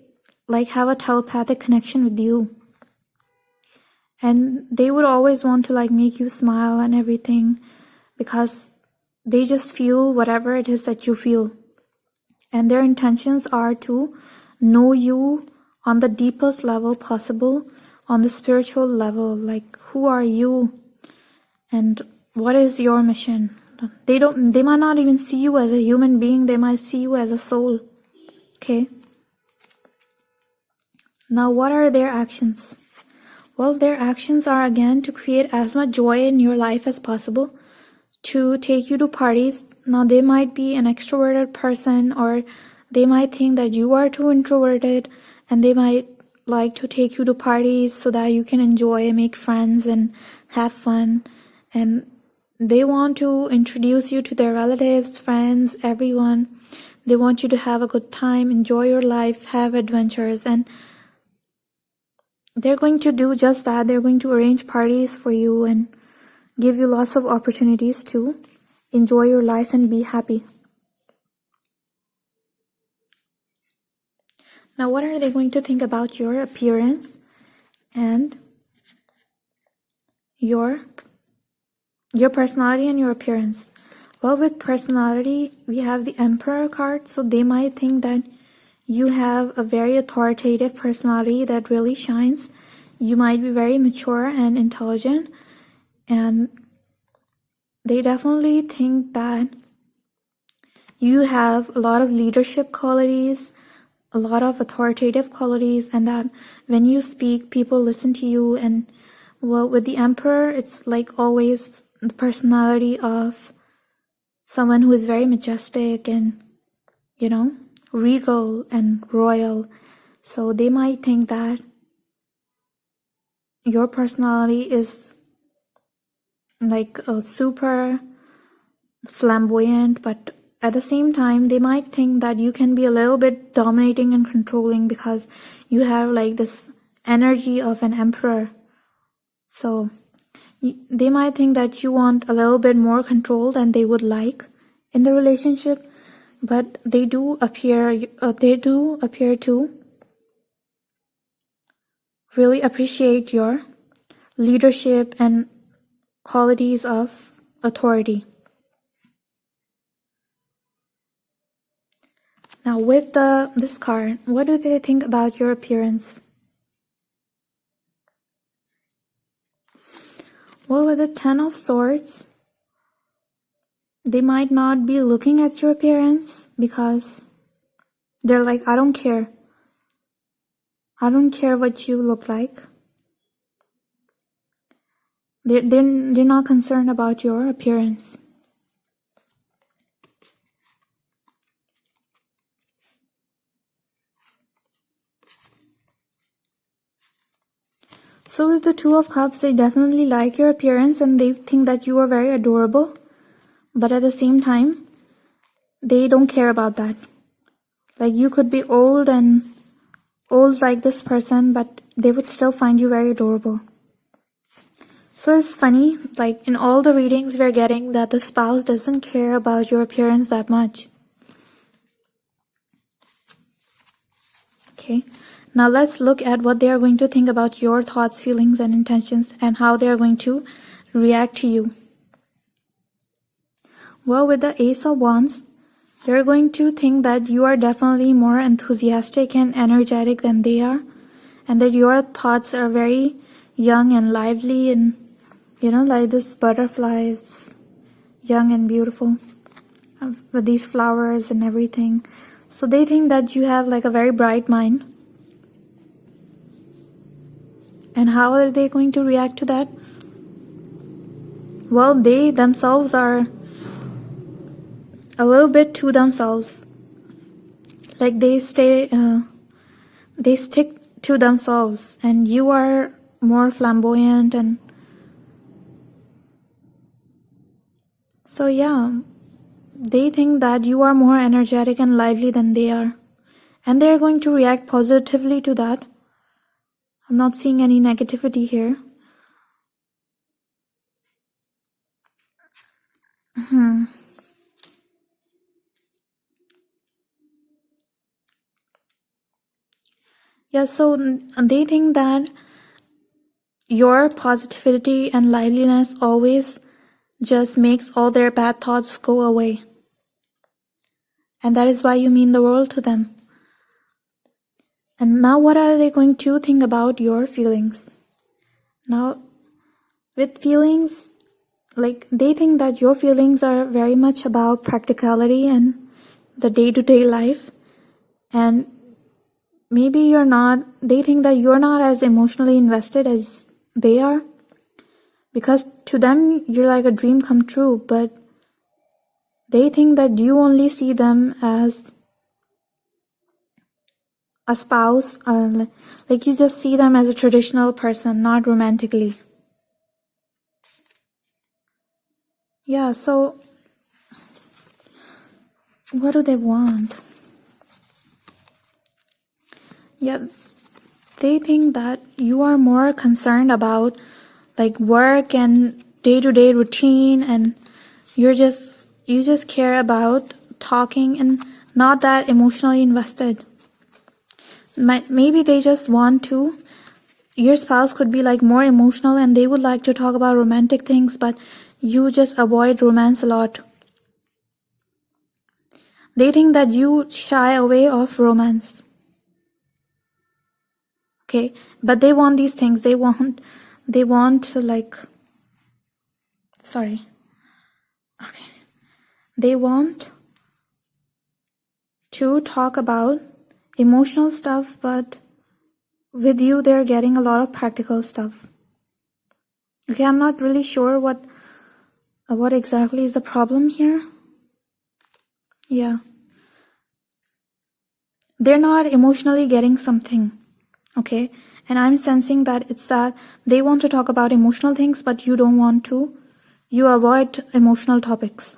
S1: like have a telepathic connection with you. And they would always want to like make you smile and everything because they just feel whatever it is that you feel. And their intentions are to know you on the deepest level possible, on the spiritual level. Like, who are you and what is your mission? They might not even see you as a human being. They might see you as a soul. Okay. Now, what are their actions? Well, their actions are again to create as much joy in your life as possible, to take you to parties. Now, they might be an extroverted person, or they might think that you are too introverted, and they might like to take you to parties so that you can enjoy, make friends, and have fun. And they want to introduce you to their relatives, friends, everyone. They want you to have a good time, enjoy your life, have adventures, and they're going to do just that. They're going to arrange parties for you and give you lots of opportunities to enjoy your life and be happy. Now, what are they going to think about your appearance and your personality and your appearance? Well, with personality, we have the Emperor card, so they might think that you have a very authoritative personality that really shines. You might be very mature and intelligent, and they definitely think that you have a lot of leadership qualities, a lot of authoritative qualities, and that when you speak, people listen to you. And well, with the Emperor, it's like always the personality of someone who is very majestic and, you know, regal and royal. So they might think that your personality is like super flamboyant, but at the same time they might think that you can be a little bit dominating and controlling because you have like this energy of an emperor. So they might think that you want a little bit more control than they would like in the relationship. But they do appear to really appreciate your leadership and qualities of authority. Now, with this card, what do they think about your appearance? Well, with the Ten of Swords, they might not be looking at your appearance because they're like, I don't care. I don't care what you look like. They're not concerned about your appearance. So with the Two of Cups, they definitely like your appearance and they think that you are very adorable. But at the same time, they don't care about that. Like, you could be old like this person, but they would still find you very adorable. So it's funny, like in all the readings we're getting, that the spouse doesn't care about your appearance that much. Okay, now let's look at what they are going to think about your thoughts, feelings, and intentions, and how they are going to react to you. Well, with the Ace of Wands, they're going to think that you are definitely more enthusiastic and energetic than they are, and that your thoughts are very young and lively, and like this butterflies, young and beautiful, with these flowers and everything. So they think that you have like a very bright mind. And how are they going to react to that? Well, they themselves are a little bit to themselves. Like they stick to themselves, and you are more flamboyant, and so yeah, they think that you are more energetic and lively than they are, and they're going to react positively to that. I'm not seeing any negativity here. Yeah, so they think that your positivity and liveliness always just makes all their bad thoughts go away. And that is why you mean the world to them. And now what are they going to think about your feelings? Now, with feelings, like they think that your feelings are very much about practicality and the day-to-day life. And maybe they think that you're not as emotionally invested as they are. Because to them, you're like a dream come true, but they think that you only see them as a spouse, like you just see them as a traditional person, not romantically. Yeah, so what do they want? Yeah, they think that you are more concerned about like work and day-to-day routine, and you just care about talking and not that emotionally invested. Maybe they just want to. Your spouse could be like more emotional and they would like to talk about romantic things, but you just avoid romance a lot. They think that you shy away of romance. Okay, but they want these things. They want like, sorry. Okay. They want to talk about emotional stuff, but with you, they're getting a lot of practical stuff. Okay, I'm not really sure what exactly is the problem here. Yeah. They're not emotionally getting something. Okay, and I'm sensing that it's that they want to talk about emotional things, but you don't want to. You avoid emotional topics.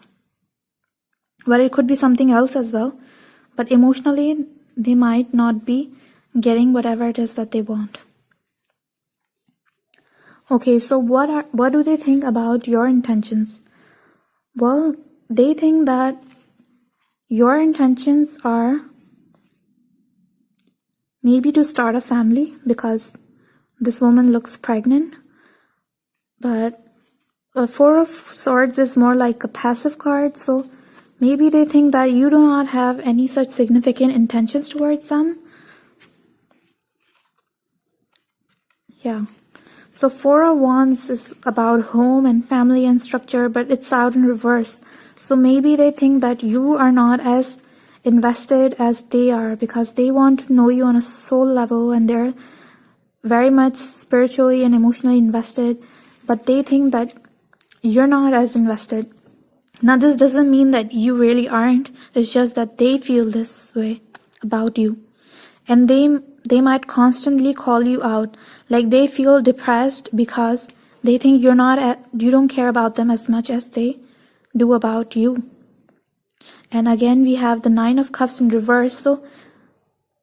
S1: Well, it could be something else as well, but emotionally, they might not be getting whatever it is that they want. Okay, so what do they think about your intentions? Well, they think that your intentions are maybe to start a family, because this woman looks pregnant, but a Four of Swords is more like a passive card, so maybe they think that you do not have any such significant intentions towards them. Yeah. So Four of Wands is about home and family and structure, but it's out in reverse. So maybe they think that you are not as invested as they are, because they want to know you on a soul level and they're very much spiritually and emotionally invested, but they think that you're not as invested. Now, this doesn't mean that you really aren't. It's just that they feel this way about you. And they might constantly call you out. Like they feel depressed because they think you don't care about them as much as they do about you. And again, we have the Nine of Cups in reverse. So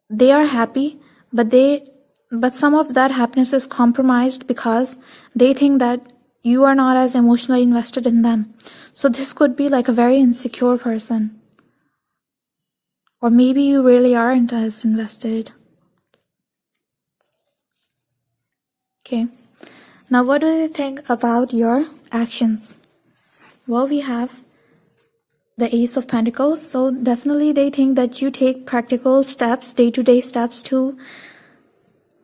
S1: they are happy, but some of that happiness is compromised because they think that you are not as emotionally invested in them. So this could be like a very insecure person. Or maybe you really aren't as invested. Okay. Now what do they think about your actions? Well, we have the Ace of Pentacles. So definitely they think that you take practical steps, day-to-day steps to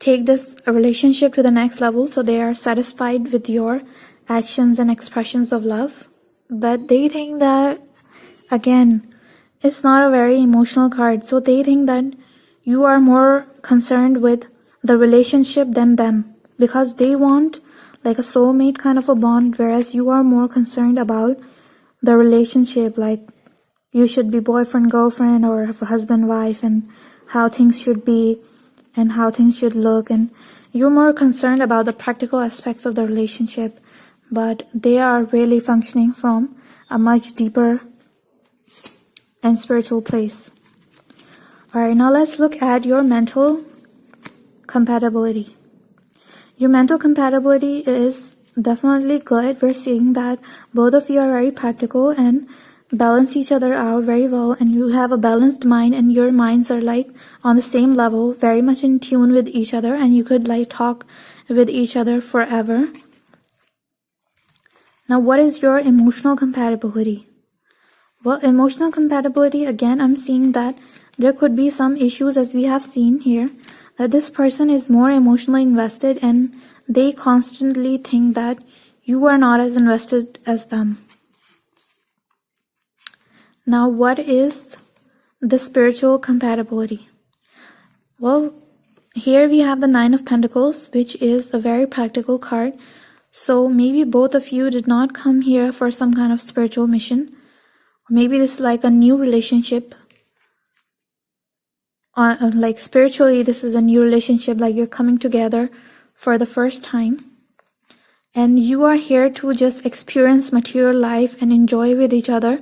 S1: take this relationship to the next level, so they are satisfied with your actions and expressions of love. But they think that, again, it's not a very emotional card, so they think that you are more concerned with the relationship than them, because they want like a soulmate kind of a bond, whereas you are more concerned about the relationship, like you should be boyfriend, girlfriend, or husband, wife, and how things should be and how things should look, and you're more concerned about the practical aspects of the relationship, but they are really functioning from a much deeper and spiritual place. Alright, now let's look at your mental compatibility. Your mental compatibility is definitely good. We're seeing that both of you are very practical and balance each other out very well, and you have a balanced mind, and your minds are like on the same level, very much in tune with each other, and you could like talk with each other forever. Now, what is your emotional compatibility? Well, emotional compatibility, again, I'm seeing that there could be some issues, as we have seen here, that this person is more emotionally invested and they constantly think that you are not as invested as them. Now, what is the spiritual compatibility? Well, here we have the Nine of Pentacles, which is a very practical card. So maybe both of you did not come here for some kind of spiritual mission. Or maybe this is like a new relationship. Like spiritually, this is a new relationship, like you're coming together for the first time. And you are here to just experience material life and enjoy with each other,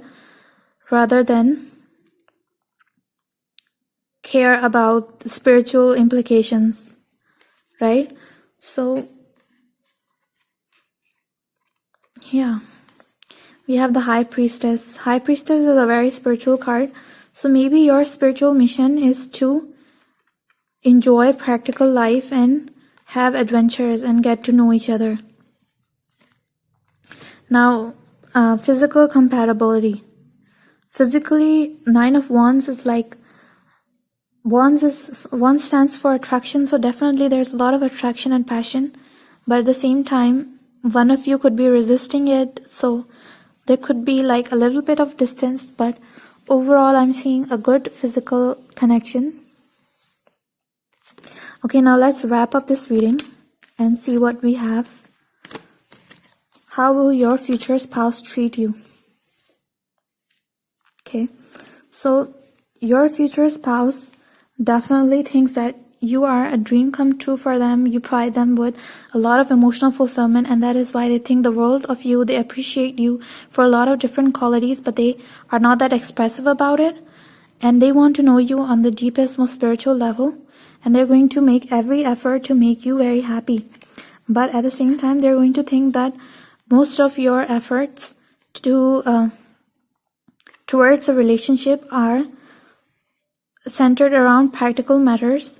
S1: rather than care about the spiritual implications, right? So, yeah. We have the High Priestess. High Priestess is a very spiritual card. So maybe your spiritual mission is to enjoy practical life and have adventures and get to know each other. Now, physical compatibility. Physically, Nine of Wands is like, Wands stands for attraction, so definitely there's a lot of attraction and passion, but at the same time, one of you could be resisting it, so there could be like a little bit of distance, but overall I'm seeing a good physical connection. Okay, now let's wrap up this reading and see what we have. How will your future spouse treat you? Okay, so your future spouse definitely thinks that you are a dream come true for them. You provide them with a lot of emotional fulfillment, and that is why they think the world of you. They appreciate you for a lot of different qualities, but they are not that expressive about it, and they want to know you on the deepest, most spiritual level, and they're going to make every effort to make you very happy. But at the same time, they're going to think that most of your efforts towards a relationship are centered around practical matters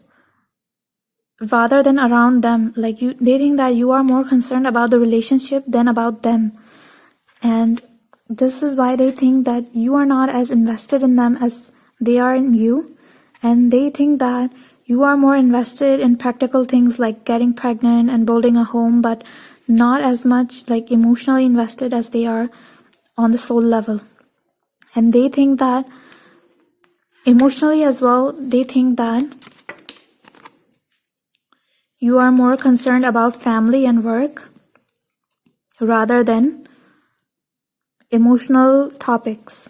S1: rather than around them. Like they think that you are more concerned about the relationship than about them. And this is why they think that you are not as invested in them as they are in you. And they think that you are more invested in practical things like getting pregnant and building a home, but not as much like emotionally invested as they are on the soul level. And they think that emotionally as well, they think that you are more concerned about family and work rather than emotional topics,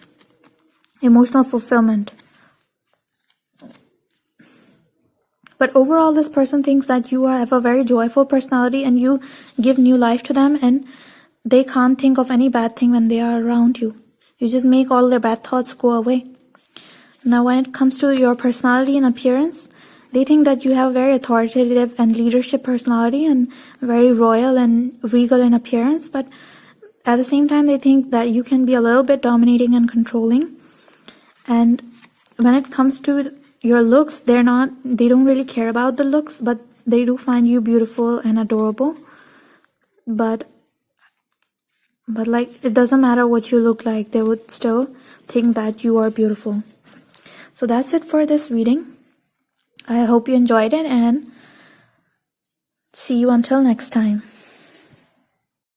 S1: emotional fulfillment. But overall, this person thinks that you have a very joyful personality and you give new life to them, and they can't think of any bad thing when they are around you. You just make all their bad thoughts go away. Now, when it comes to your personality and appearance, they think that you have a very authoritative and leadership personality and very royal and regal in appearance, but at the same time, they think that you can be a little bit dominating and controlling. And when it comes to your looks, they don't really care about the looks, but they do find you beautiful and adorable. But like, it doesn't matter what you look like, they would still think that you are beautiful. So that's it for this reading. I hope you enjoyed it, and See you until next time.